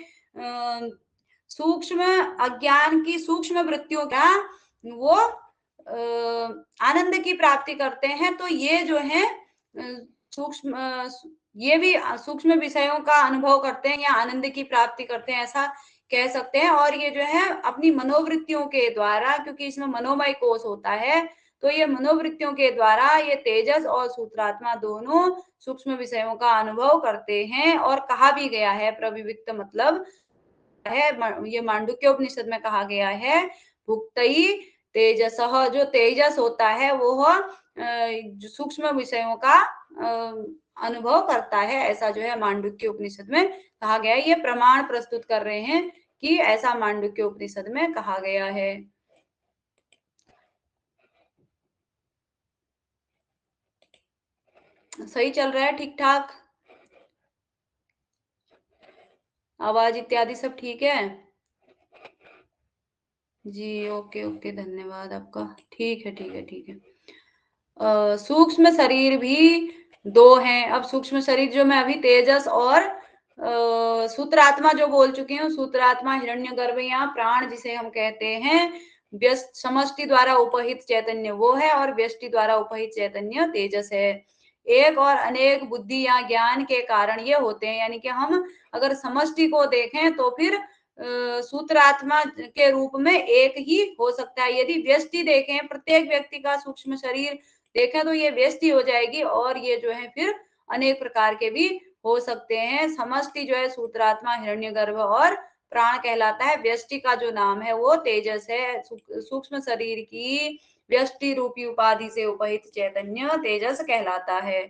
सूक्ष्म अज्ञान की सूक्ष्म वृत्तियों का वो आनंद की प्राप्ति करते हैं, तो ये जो है सूक्ष्म, ये भी सूक्ष्म विषयों का अनुभव करते हैं या आनंद की प्राप्ति करते हैं, ऐसा कह सकते हैं। और ये जो है अपनी मनोवृत्तियों के द्वारा, क्योंकि इसमें मनोमय कोश होता है, तो ये मनोवृत्तियों के द्वारा ये तेजस और सूत्रात्मा दोनों सूक्ष्म विषयों का अनुभव करते हैं। और कहा भी गया है, प्रविविक्त मतलब है, ये मांडुक्य उपनिषद में कहा गया है, भुक्तई तेजसः, जो तेजस होता है वो सूक्ष्म विषयों का अनुभव करता है, ऐसा जो है मांडुक्य उपनिषद में कहा गया है। ये प्रमाण प्रस्तुत कर रहे हैं कि ऐसा मांडुक्य उपनिषद में कहा गया है। सही चल रहा है, ठीक ठाक, आवाज इत्यादि सब ठीक है जी? ओके ओके, धन्यवाद आपका। ठीक है ठीक है ठीक है। सूक्ष्म शरीर भी दो हैं। अब सूक्ष्म शरीर जो मैं अभी तेजस और सूत्रात्मा जो बोल चुकी हूँ, सूत्रात्मा हिरण्यगर्भ या प्राण जिसे हम कहते हैं, व्यस्त समष्टि द्वारा उपहित चैतन्य वो है, और व्यष्टि द्वारा उपहित चैतन्य तेजस है। एक और अनेक बुद्धि या ज्ञान के कारण ये होते हैं, यानी कि हम अगर समष्टि को देखें तो फिर सूत्रात्मा के रूप में एक ही हो सकता है। यदि व्यष्टि देखें, प्रत्येक व्यक्ति का सूक्ष्म शरीर देखें, तो ये व्यष्टि हो जाएगी, और ये जो है फिर अनेक प्रकार के भी हो सकते हैं। समष्टि जो है सूत्रात्मा, हिरण्यगर्भ और प्राण कहलाता है। व्यष्टि का जो नाम है वो तेजस है। सूक्ष्म शरीर की व्यष्टि रूपी उपाधि से उपहित चैतन्य तेजस कहलाता है।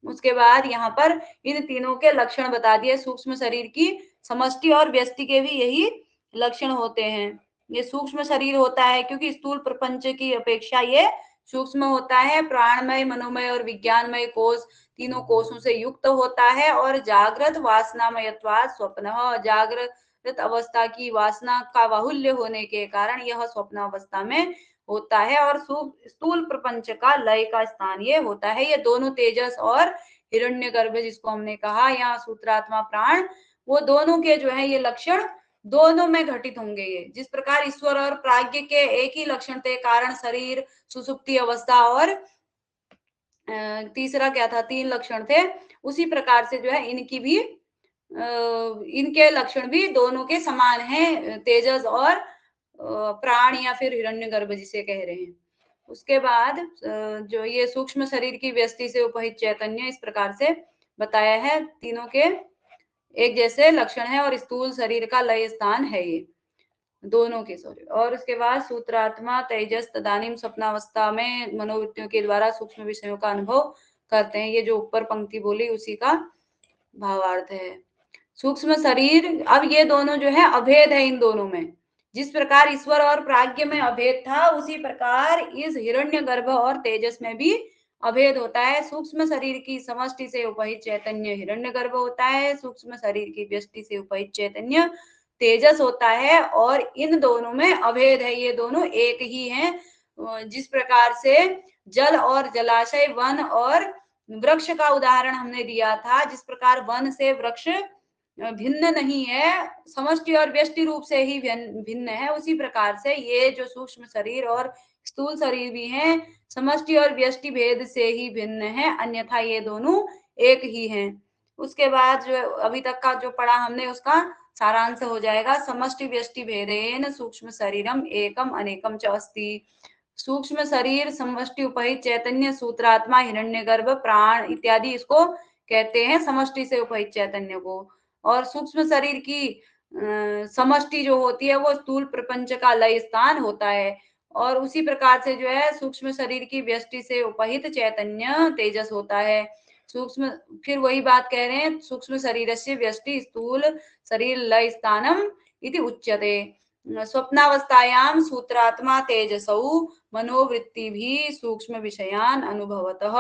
उसके बाद यहाँ पर इन तीनों के लक्षण बता दिए। सूक्ष्म शरीर की, समष्टि और व्यष्टि के भी यही लक्षण होते हैं। ये सूक्ष्म शरीर होता है क्योंकि स्थूल प्रपंच की अपेक्षा ये सूक्ष्म होता है। प्राणमय, मनोमय और विज्ञानमय कोश, तीनों कोशों से युक्त होता है। और जागृत वासनामयत्वात् स्वप्न, जागृत अवस्था की वासना का बाहुल्य होने के कारण यह स्वप्न अवस्था में होता है। और स्थूल प्रपंच का लय का स्थान ये होता है। ये दोनों तेजस और हिरण्यगर्भ जिसको हमने कहा, या सूत्रात्मा, प्राण, वो दोनों के जो है ये लक्षण दोनों में घटित होंगे। ये जिस प्रकार ईश्वर और प्राज्ञ के एक ही लक्षण थे, कारण, शरीर, सुसुप्ति अवस्था, और तीसरा क्या था, 3 लक्षण थे, उसी प्रकार से जो है इनकी भी इनके लक्षण भी दोनों के समान हैं, तेजस और प्राण या फिर हिरण्यगर्भ जिसे कह रहे हैं। उसके बाद जो ये सूक्ष्म शरीर की व्यष्टि से उपहित चैतन्य, इस प्रकार से बताया है, तीनों के एक जैसे लक्षण है, और स्थूल शरीर का लय स्थान है ये दोनों के, सॉरी। और उसके बाद सूत्रात्मा तेजस तदानीम स्वप्नावस्था में मनोवृत्तियों के द्वारा सूक्ष्म विषयों का अनुभव करते हैं। ये जो ऊपर पंक्ति बोली उसी का भावार्थ है। सूक्ष्म शरीर, अब ये दोनों जो है अभेद है इन दोनों में। जिस प्रकार ईश्वर और प्राज्ञ में अभेद था, उसी प्रकार इस हिरण्यगर्भ और तेजस में भी अभेद होता है। सूक्ष्म शरीर की समष्टि से उपहित चैतन्य हिरण्यगर्भ होता है, सूक्ष्म शरीर की व्यष्टि से उपहित चैतन्य तेजस होता है, और इन दोनों में अभेद है, ये दोनों एक ही हैं। जिस प्रकार से जल और जलाशय, वन और वृक्ष का उदाहरण हमने दिया था, जिस प्रकार वन से वृक्ष भिन्न नहीं है, समष्टि और व्यष्टि रूप से ही भिन्न है, उसी प्रकार से ये जो सूक्ष्म शरीर और स्थूल शरीर भी हैं, समष्टि और व्यष्टि भेद से ही भिन्न है, अन्यथा ये दोनों एक ही हैं। उसके बाद जो अभी तक का जो पढ़ा हमने उसका सारांश हो जाएगा। समष्टि व्यष्टि भेदेन सूक्ष्म शरीरम एकम अनेकम च अस्ति। सूक्ष्म शरीर, समष्टि उपहित चैतन्य, सूत्रात्मा, हिरण्यगर्भ, प्राण इत्यादि इसको कहते हैं, समष्टि से उपहित चैतन्य को। और सूक्ष्म शरीर की समष्टि जो होती है वो स्थूल प्रपंच का लय स्थान होता है, और उसी प्रकार से जो है सूक्ष्म शरीर की व्यष्टि से उपहित चैतन्य तेजस होता है। सूक्ष्म, फिर वही बात कह रहे हैं, सूक्ष्म शरीरस्य व्यष्टि स्थूल शरीर लय स्थानम इति उच्यते। स्वप्नावस्थायां सूत्रात्मा तेजसौ मनोवृत्ति भी सूक्ष्म विषयान अनुभवतः।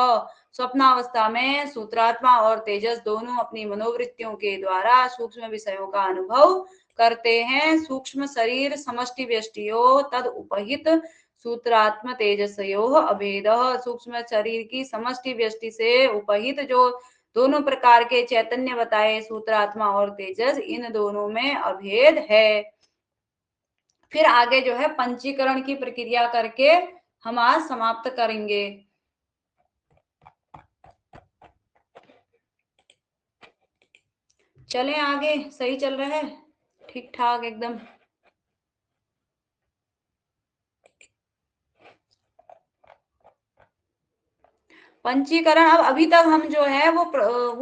स्वप्नावस्था में सूत्रात्मा और तेजस दोनों अपनी मनोवृत्तियों के द्वारा सूक्ष्म विषयों का अनुभव करते हैं। सूक्ष्म शरीर समष्टि व्यष्टियो तद उपहित सूत्रात्म तेजसयो अभेद। सूक्ष्म शरीर की समष्टि व्यष्टि से उपहित जो दोनों प्रकार के चैतन्य बताए, सूत्रात्मा और तेजस, इन दोनों में अभेद है। फिर आगे जो है पंचीकरण की प्रक्रिया करके हम आज समाप्त करेंगे। चलें आगे, सही चल रहा है, ठीक ठाक एकदम। पंचीकरण, अब अभी तक हम जो है वो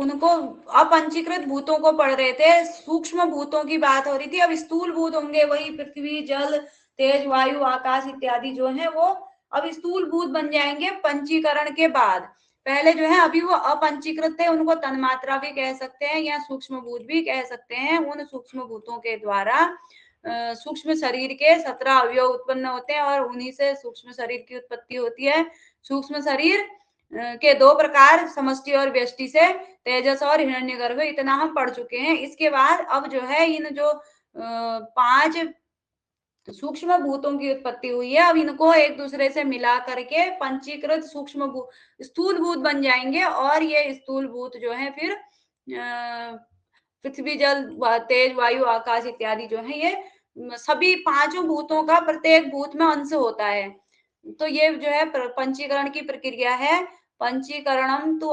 उनको अपंचीकृत भूतों को पढ़ रहे थे, सूक्ष्म भूतों की बात हो रही थी। अब स्थूल भूत होंगे, वही पृथ्वी, जल, तेज, वायु, आकाश इत्यादि जो है वो अब स्थूल भूत बन जाएंगे पंचीकरण के बाद। पहले जो है अभी वो अपंचीकृत थे, उनको तन्मात्रा भी कह सकते हैं या सूक्ष्म भूत भी कह सकते हैं। उन सूक्ष्म भूतों के द्वारा सूक्ष्म शरीर के 17 अवयव उत्पन्न होते हैं और उन्हीं से सूक्ष्म शरीर की उत्पत्ति होती है। सूक्ष्म शरीर के दो प्रकार, समष्टि और व्यष्टि से, तेजस और हिरण्यगर्भ, इतना हम पढ़ चुके हैं। इसके बाद अब जो है इन जो 5 सूक्ष्म भूतों की उत्पत्ति हुई है, अब इनको एक दूसरे से मिला करके पंचीकृत सूक्ष्म स्थूल भूत बन जाएंगे। और ये स्थूल भूत जो है फिर पृथ्वी, जल, तेज, वायु, आकाश इत्यादि जो है, ये सभी 5 भूतों का प्रत्येक भूत में अंश होता है। तो ये जो है पंचीकरण की प्रक्रिया है। पंचीकरणम तो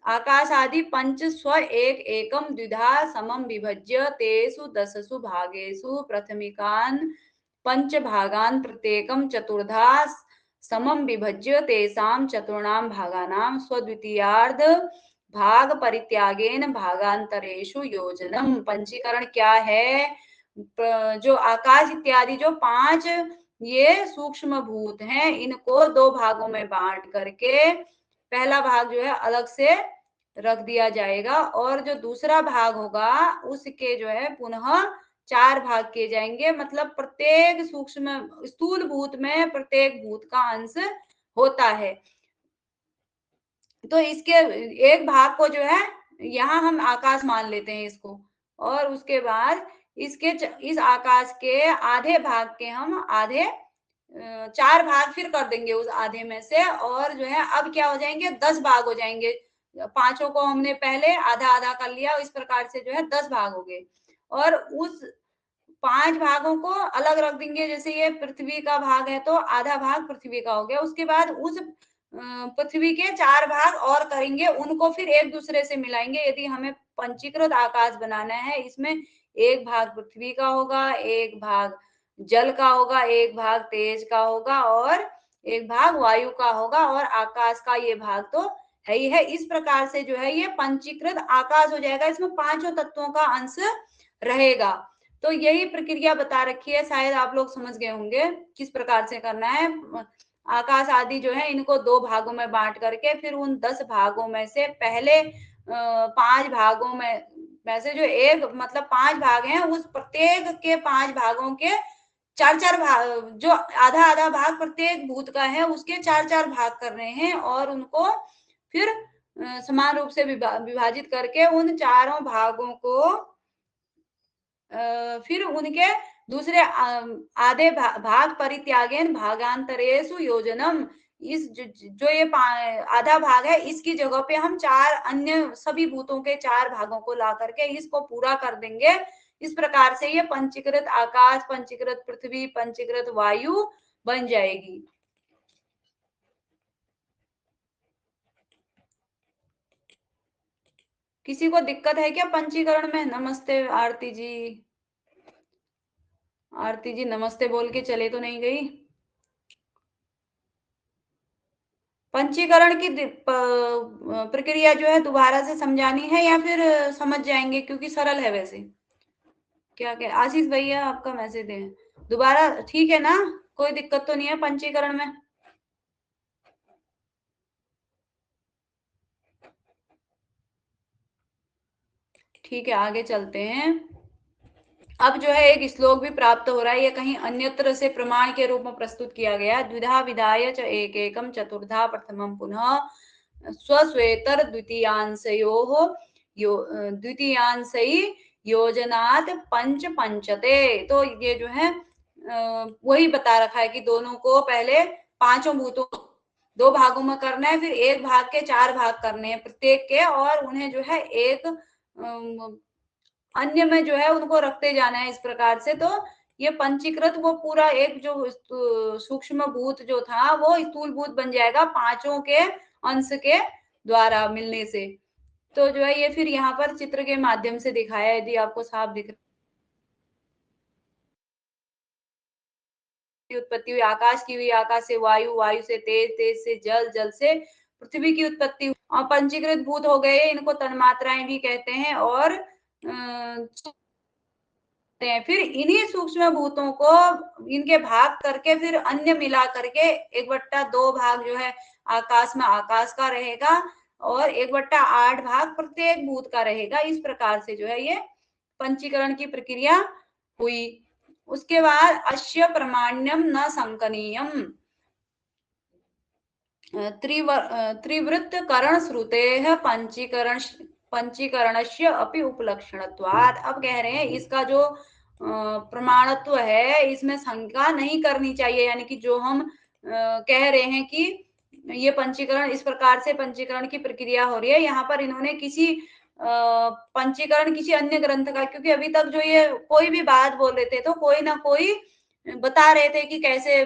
आकाशादि पंच स्व एक एकम द्विधा समम विभज्य तेषु दशसु भागेषु प्रथमिकान पंच भागान प्रत्येकम चतुर्धा समम विभज्य तेषां चतुर्णाम भागानां स्वद्वितीयार्ध भाग परित्यागेन भागांतरेषु योजनम। पंचीकरण क्या है? जो आकाश इत्यादि जो 5 ये सूक्ष्म भूत हैं, इनको 2 भागों में बांट करके पहला भाग जो है अलग से रख दिया जाएगा, और जो दूसरा भाग होगा उसके जो है पुनः 4 भाग किए जाएंगे। मतलब प्रत्येक सूक्ष्म स्थूल भूत में प्रत्येक भूत का अंश होता है। तो इसके एक भाग को जो है यहाँ हम आकाश मान लेते हैं इसको, और उसके बाद इसके इस आकाश के आधे भाग के हम आधे 4 भाग फिर कर देंगे उस आधे में से, और जो है अब क्या हो जाएंगे, 10 भाग हो जाएंगे। 5 को हमने पहले आधा आधा कर लिया, इस प्रकार से जो है 10 भाग हो गए। और उस 5 भागों को अलग रख देंगे, जैसे ये पृथ्वी का भाग है तो आधा भाग पृथ्वी का हो गया। उसके बाद उस पृथ्वी के 4 भाग और करेंगे, उनको फिर एक दूसरे से मिलाएंगे। यदि हमें पंचीकृत आकाश बनाना है, इसमें एक भाग पृथ्वी का होगा, एक भाग जल का होगा, एक भाग तेज का होगा और एक भाग वायु का होगा, और आकाश का ये भाग तो है ही है। इस प्रकार से जो है ये पंचीकृत आकाश हो जाएगा, इसमें 5 तत्वों का अंश रहेगा। तो यही प्रक्रिया बता रखी है, शायद आप लोग समझ गए होंगे किस प्रकार से करना है। आकाश आदि जो है इनको 2 भागों में बांट करके फिर उन 10 भागों में से पहले 5 भागों में से जो एक मतलब 5 भाग हैं, उस प्रत्येक के 5 भागों के 4-4 भाग, जो आधा आधा भाग प्रत्येक भूत का है उसके 4-4 भाग कर रहे हैं, और उनको फिर समान रूप से विभाजित करके उन चारों भागों को फिर उनके दूसरे आधे भाग परित्यागेन भागांतरेषु योजनम, इस जो ये आधा भाग है इसकी जगह पे हम चार अन्य सभी भूतों के चार भागों को ला करके इसको पूरा कर देंगे। इस प्रकार से ये पंचीकृत आकाश, पंचीकृत पृथ्वी, पंचीकृत वायु बन जाएगी। किसी को दिक्कत है क्या पंचीकरण में? नमस्ते आरती जी। आरती जी नमस्ते बोल के चले तो नहीं गई? पंचीकरण की प्रक्रिया जो है दोबारा से समझानी है या फिर समझ जाएंगे, क्योंकि सरल है वैसे। क्या क्या आशीष भैया आपका मैसेज है दोबारा, ठीक है ना? कोई दिक्कत तो नहीं है पंचीकरण में? ठीक है, आगे चलते हैं। अब जो है एक श्लोक भी प्राप्त हो रहा है, ये कहीं अन्यत्र से प्रमाण के रूप में प्रस्तुत किया गया। द्विधा विधाय च एक एकम चतुर्धा प्रथमम पुनः स्वश्वेतर द्वितीयांशयोः द्वितीयांशई योजनात् पंच पंचते। तो ये जो है वही बता रखा है कि दोनों को पहले पांचों भूतों दो भागों में करना है, फिर एक भाग के चार भाग करने हैं प्रत्येक के, और उन्हें जो है एक अन्य में जो है उनको रखते जाना है इस प्रकार से। तो ये पंचीकृत वो पूरा एक जो सूक्ष्म भूत जो था वो स्थूल भूत बन जाएगा पांचों के अंश के द्वारा मिलने से। तो जो है ये फिर यहाँ पर चित्र के माध्यम से दिखाया, यदि आपको साफ दिख उत्पत्ति हुई आकाश की, हुई आकाश से वायु, वायु से तेज, तेज से जल, जल से पृथ्वी की उत्पत्ति हुई। और पंचीकृत भूत हो गए, इनको तन्मात्राएं भी कहते हैं। और फिर इन्हीं सूक्ष्म भूतों को इनके भाग करके फिर अन्य मिला करके 1/2 भाग जो है आकाश में आकाश का रहेगा और 1/8 भाग प्रत्येक भूत का रहेगा। इस प्रकार से जो है ये पंचीकरण की प्रक्रिया हुई। उसके बाद अश्य प्रमाण्यम न संकनीयम त्रिवृत्त करण श्रुते है पंचीकरणस्य अपि उपलक्षणत्वात्। अब कह रहे हैं इसका जो प्रमाणत्व है इसमें शंका नहीं करनी चाहिए, यानी कि जो हम कह रहे हैं कि ये पंचीकरण इस प्रकार से पंचीकरण की प्रक्रिया हो रही है, यहाँ पर इन्होंने किसी पंचीकरण किसी अन्य ग्रंथ का, क्योंकि अभी तक जो ये कोई भी बात बोल रहे थे तो कोई ना कोई बता रहे थे कि कैसे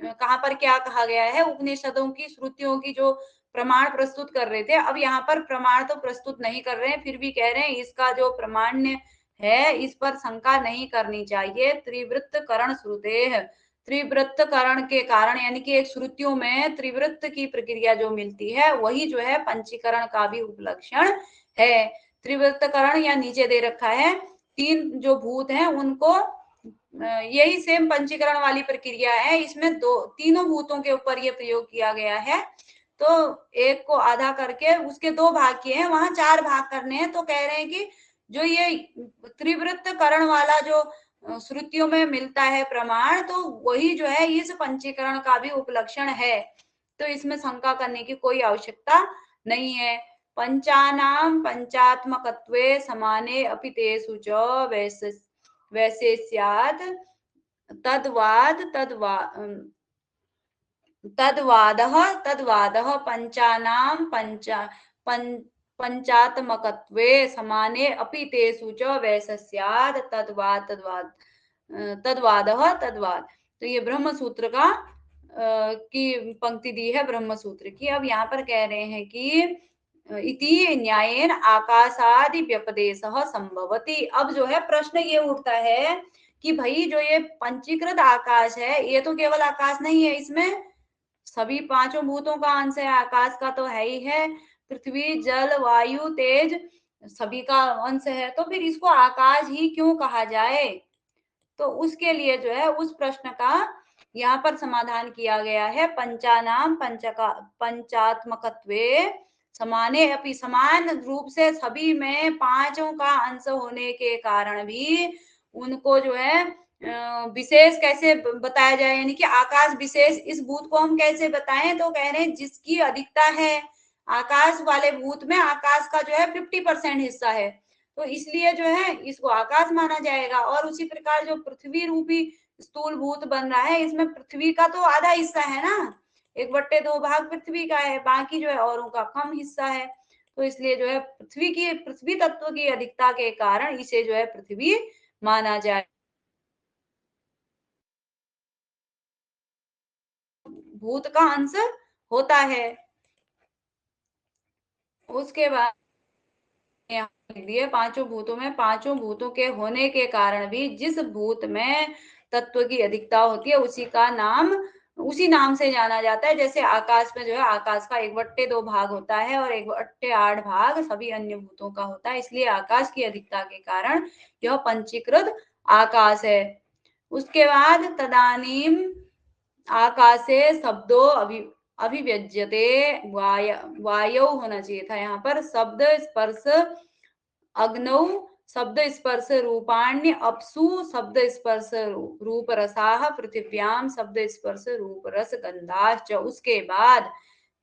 कहाँ पर क्या कहा गया है, उपनिषदों की श्रुतियों की जो प्रमाण प्रस्तुत कर रहे थे। अब यहाँ पर प्रमाण तो प्रस्तुत नहीं कर रहे हैं, फिर भी कह रहे हैं इसका जो प्रमाण्य है इस पर शंका नहीं करनी चाहिए। त्रिवृत्त करण श्रुते है, त्रिवृत्त करण के कारण, यानी कि एक श्रुतियों में त्रिवृत्त की प्रक्रिया जो मिलती है वही जो है पंचीकरण का भी उपलक्षण है। त्रिवृत्त करण या नीचे दे रखा है, तीन जो भूत हैं उनको यही सेम पंचीकरण वाली प्रक्रिया है, इसमें तीनों भूतों के ऊपर ये प्रयोग किया गया है। तो एक को आधा करके उसके दो भाग किए हैं, वहां चार भाग करने हैं। तो कह रहे हैं कि जो ये त्रिवृत्त करण वाला जो श्रुतियों में मिलता है प्रमाण, तो वही जो है इस पंचीकरण का भी उपलक्षण है। तो इसमें शंका करने की कोई आवश्यकता नहीं है। पंचानाम पंचात्मकत्वे समाने अपि तेषु च वैसे स्यात् तद्वाद तद्वादः पंचानां पंचात्मकत्वे समाने अपि तेषु च वैसे स्यात् तद्वादः तद्वाद। तो ये ब्रह्म सूत्र का की पंक्ति दी है ब्रह्म सूत्र की। अब यहाँ पर कह रहे हैं कि इति न्यायेन आकाशादि व्यपदेशः संभवति। अब जो है प्रश्न ये उठता है कि भाई जो ये पंचीकृत आकाश है ये तो केवल आकाश नहीं है, इसमें सभी पांचों भूतों का अंश है। आकाश का तो है ही है, पृथ्वी जल वायु तेज सभी का अंश है, तो फिर इसको आकाश ही क्यों कहा जाए? तो उसके लिए जो है उस प्रश्न का यहाँ पर समाधान किया गया है। पंचानाम पंचात्मकत्वे समाने अपि, समान रूप से सभी में पांचों का अंश होने के कारण भी उनको जो है विशेष कैसे बताया जाए, यानी कि आकाश विशेष इस भूत को हम कैसे बताएं? तो कह रहे हैं जिसकी अधिकता है आकाश वाले भूत में, आकाश का जो है 50% हिस्सा है, तो इसलिए जो है इसको आकाश माना जाएगा। और उसी प्रकार जो पृथ्वी रूपी स्थूल भूत बन रहा है, इसमें पृथ्वी का तो आधा हिस्सा है ना, 1/2 भाग पृथ्वी का है, बाकी जो है औरों का कम हिस्सा है। तो इसलिए जो है पृथ्वी तत्व की अधिकता के कारण इसे जो है पृथ्वी माना जाए। भूत का अंश होता है। उसके बाद यहाँ लिख दिए पांचों भूतों में, पांचों भूतों के होने के कारण भी जिस भूत में तत्व की अधिकता होती है उसी नाम से जाना जाता है। जैसे आकाश में जो है आकाश का 1/2 भाग होता है और 1/8 भाग सभी अन्य भूतों का होता है, इसलिए आकाश की अधिकता के कारण यह पंचीकृत आकाश है। उसके बाद तदानीम आकाशे शब्दों अभिव्यज्यते, वायु होना चाहिए था यहाँ पर। शब्द स्पर्श अग्नौ शब्द स्पर्श रूपाण्य अप्सु शब्द स्पर्श रूप रसाह पृथिव्याम शब्द स्पर्श रूप रस गंधाश्च। उसके बाद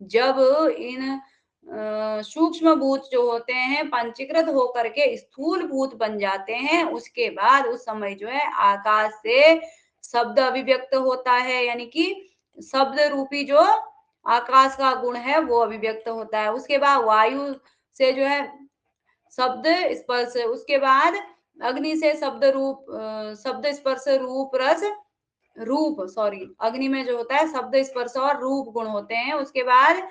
जब इन सूक्ष्म भूत जो होते हैं पंचीकृत होकर के स्थूल भूत बन जाते हैं, उसके बाद उस समय जो है आकाश से शब्द अभिव्यक्त होता है, यानी कि शब्द रूपी जो आकाश का गुण है वो अभिव्यक्त होता है। उसके बाद वायु से जो है शब्द स्पर्श, उसके बाद अग्नि से शब्द स्पर्श अग्नि में जो होता है शब्द स्पर्श और रूप गुण होते हैं। उसके बाद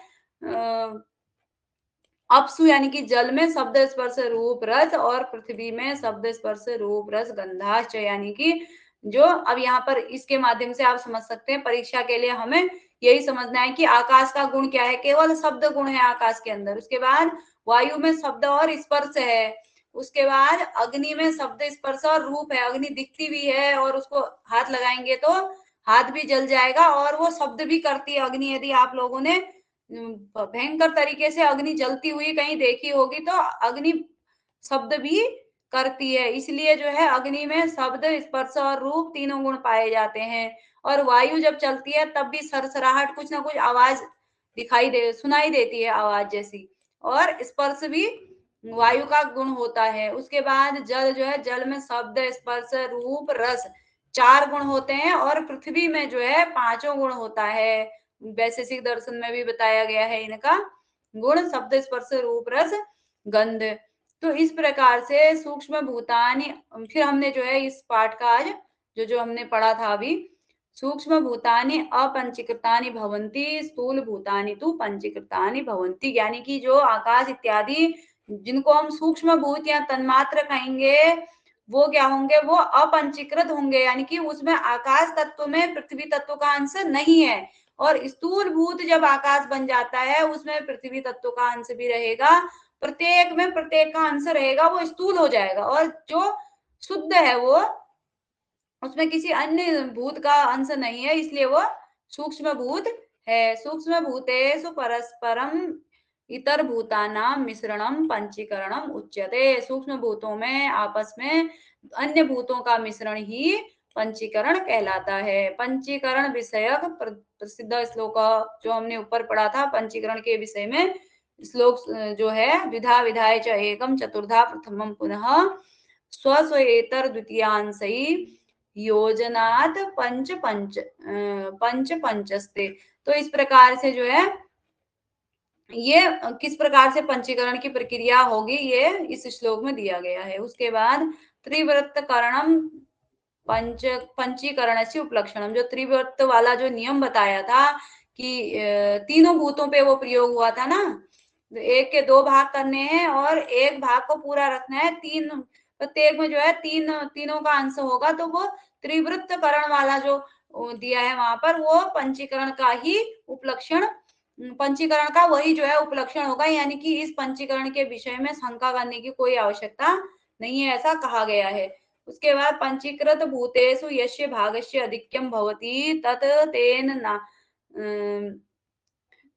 अपसु यानी कि जल में शब्द स्पर्श रूप रस और पृथ्वी में शब्द स्पर्श रूप रस गंधाश्च, यानी कि जो अब यहाँ पर इसके माध्यम से आप समझ सकते हैं परीक्षा के लिए हमें यही समझना है कि आकाश का गुण क्या है, केवल शब्द गुण है आकाश के अंदर। उसके बाद वायु में शब्द और स्पर्श है। उसके बाद अग्नि में शब्द स्पर्श और रूप है, अग्नि दिखती भी है और उसको हाथ लगाएंगे तो हाथ भी जल जाएगा और वो शब्द भी करती है अग्नि। यदि आप लोगों ने भयंकर तरीके से अग्नि जलती हुई कहीं देखी होगी तो अग्नि शब्द भी करती है, इसलिए जो है अग्नि में शब्द स्पर्श और रूप तीनों गुण पाए जाते हैं। और वायु जब चलती है तब भी सरसराहट कुछ ना कुछ आवाज सुनाई देती है आवाज जैसी, और स्पर्श भी वायु का गुण होता है। उसके बाद जल जो है जल में शब्द स्पर्श रूप रस 4 गुण होते हैं और पृथ्वी में जो है 5 गुण होता है। वैशेषिक दर्शन में भी बताया गया है इनका गुण, शब्द स्पर्श रूप रस गंध। तो इस प्रकार से सूक्ष्म भूतानि, फिर हमने जो है इस पाठ का आज जो हमने पढ़ा था अभी, सूक्ष्म भूतानि अपंचीकृतानि भवन्ति स्थूल भूतानि तु पंचीकृतानि भवन्ति, यानी कि जो आकाश इत्यादि जिनको हम सूक्ष्म भूत या तन्मात्र कहेंगे वो क्या होंगे, वो अपंचीकृत होंगे, यानी कि उसमें आकाश तत्व में पृथ्वी तत्व का अंश नहीं है। और स्थूल भूत जब आकाश बन जाता है उसमें पृथ्वी तत्व का अंश भी रहेगा, प्रत्येक में प्रत्येक का अंश रहेगा, वो स्थूल हो जाएगा। और जो शुद्ध है वो उसमें किसी अन्य भूत का अंश नहीं है, इसलिए वो सूक्ष्म भूत है। सूक्ष्म भूतेषु परस्परम इतर भूतानां मिश्रणम पंचीकरणम उच्यते। सूक्ष्म भूतों में आपस में अन्य भूतों का मिश्रण ही पंचीकरण कहलाता है। पंचीकरण विषयक प्रसिद्ध श्लोक जो हमने ऊपर पढ़ा था पंचीकरण के विषय में, श्लोक जो है द्विधा विधाय च एकम चतुर्धा प्रथमम पुनः स्वस्वेतर द्वितीयांशई योजनात् पंच पंचस्ते। तो इस प्रकार से जो है ये किस प्रकार से पंचीकरण की प्रक्रिया होगी ये इस श्लोक में दिया गया है। उसके बाद त्रिवृत्त करणम पंचीकरण से उपलक्षणम, जो त्रिवृत्त वाला जो नियम बताया था कि तीनों भूतों पे वो प्रयोग हुआ था ना, एक के 2 भाग करने हैं और एक भाग को पूरा रखना है, प्रत्येक में जो है तीनों का अंश होगा, तो वो त्रिवृत्त करण वाला जो दिया है वहां पर वो पंचीकरण का ही उपलक्षण, पंचीकरण का वही जो है उपलक्षण होगा, यानी कि इस पंचीकरण के विषय में शंका करने की कोई आवश्यकता नहीं है, ऐसा कहा गया है। उसके बाद पंचीकृत भूतेषु यस्य भागस्य अधिक्यम भवति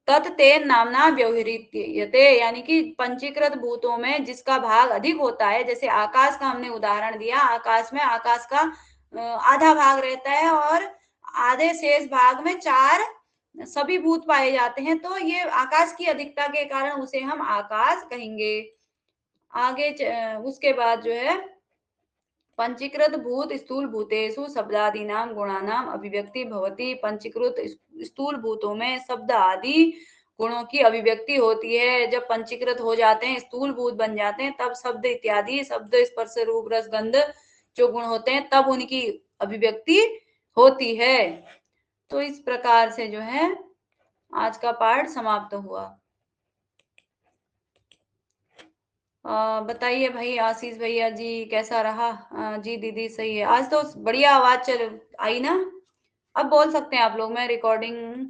तत् तेन नामना व्यवह्रियते, यानी कि पंचीकृत भूतों में जिसका भाग अधिक होता है, जैसे आकाश का हमने उदाहरण दिया, आकाश में आकाश का आधा भाग रहता है और आधे शेष भाग में 4 सभी भूत पाए जाते हैं, तो ये आकाश की अधिकता के कारण उसे हम आकाश कहेंगे। आगे उसके बाद जो है पंचीकृत भूत स्थूल भूतेषु शब्दादीनाम गुणानाम अभिव्यक्ति भवति। पंचीकृत स्थूल भूतों में शब्द आदि गुणों की अभिव्यक्ति होती है। जब पंचीकृत हो जाते हैं, स्थूल भूत बन जाते हैं, तब शब्द इत्यादि, शब्द स्पर्श रूप रस गंध जो गुण होते हैं, तब उनकी अभिव्यक्ति होती है। तो इस प्रकार से जो है आज का पाठ समाप्त हुआ। बताइए भाई आशीष भैया जी, कैसा रहा? जी दीदी सही है, आज तो बढ़िया आवाज चल आई ना। अब बोल सकते हैं आप लोग, मैं रिकॉर्डिंग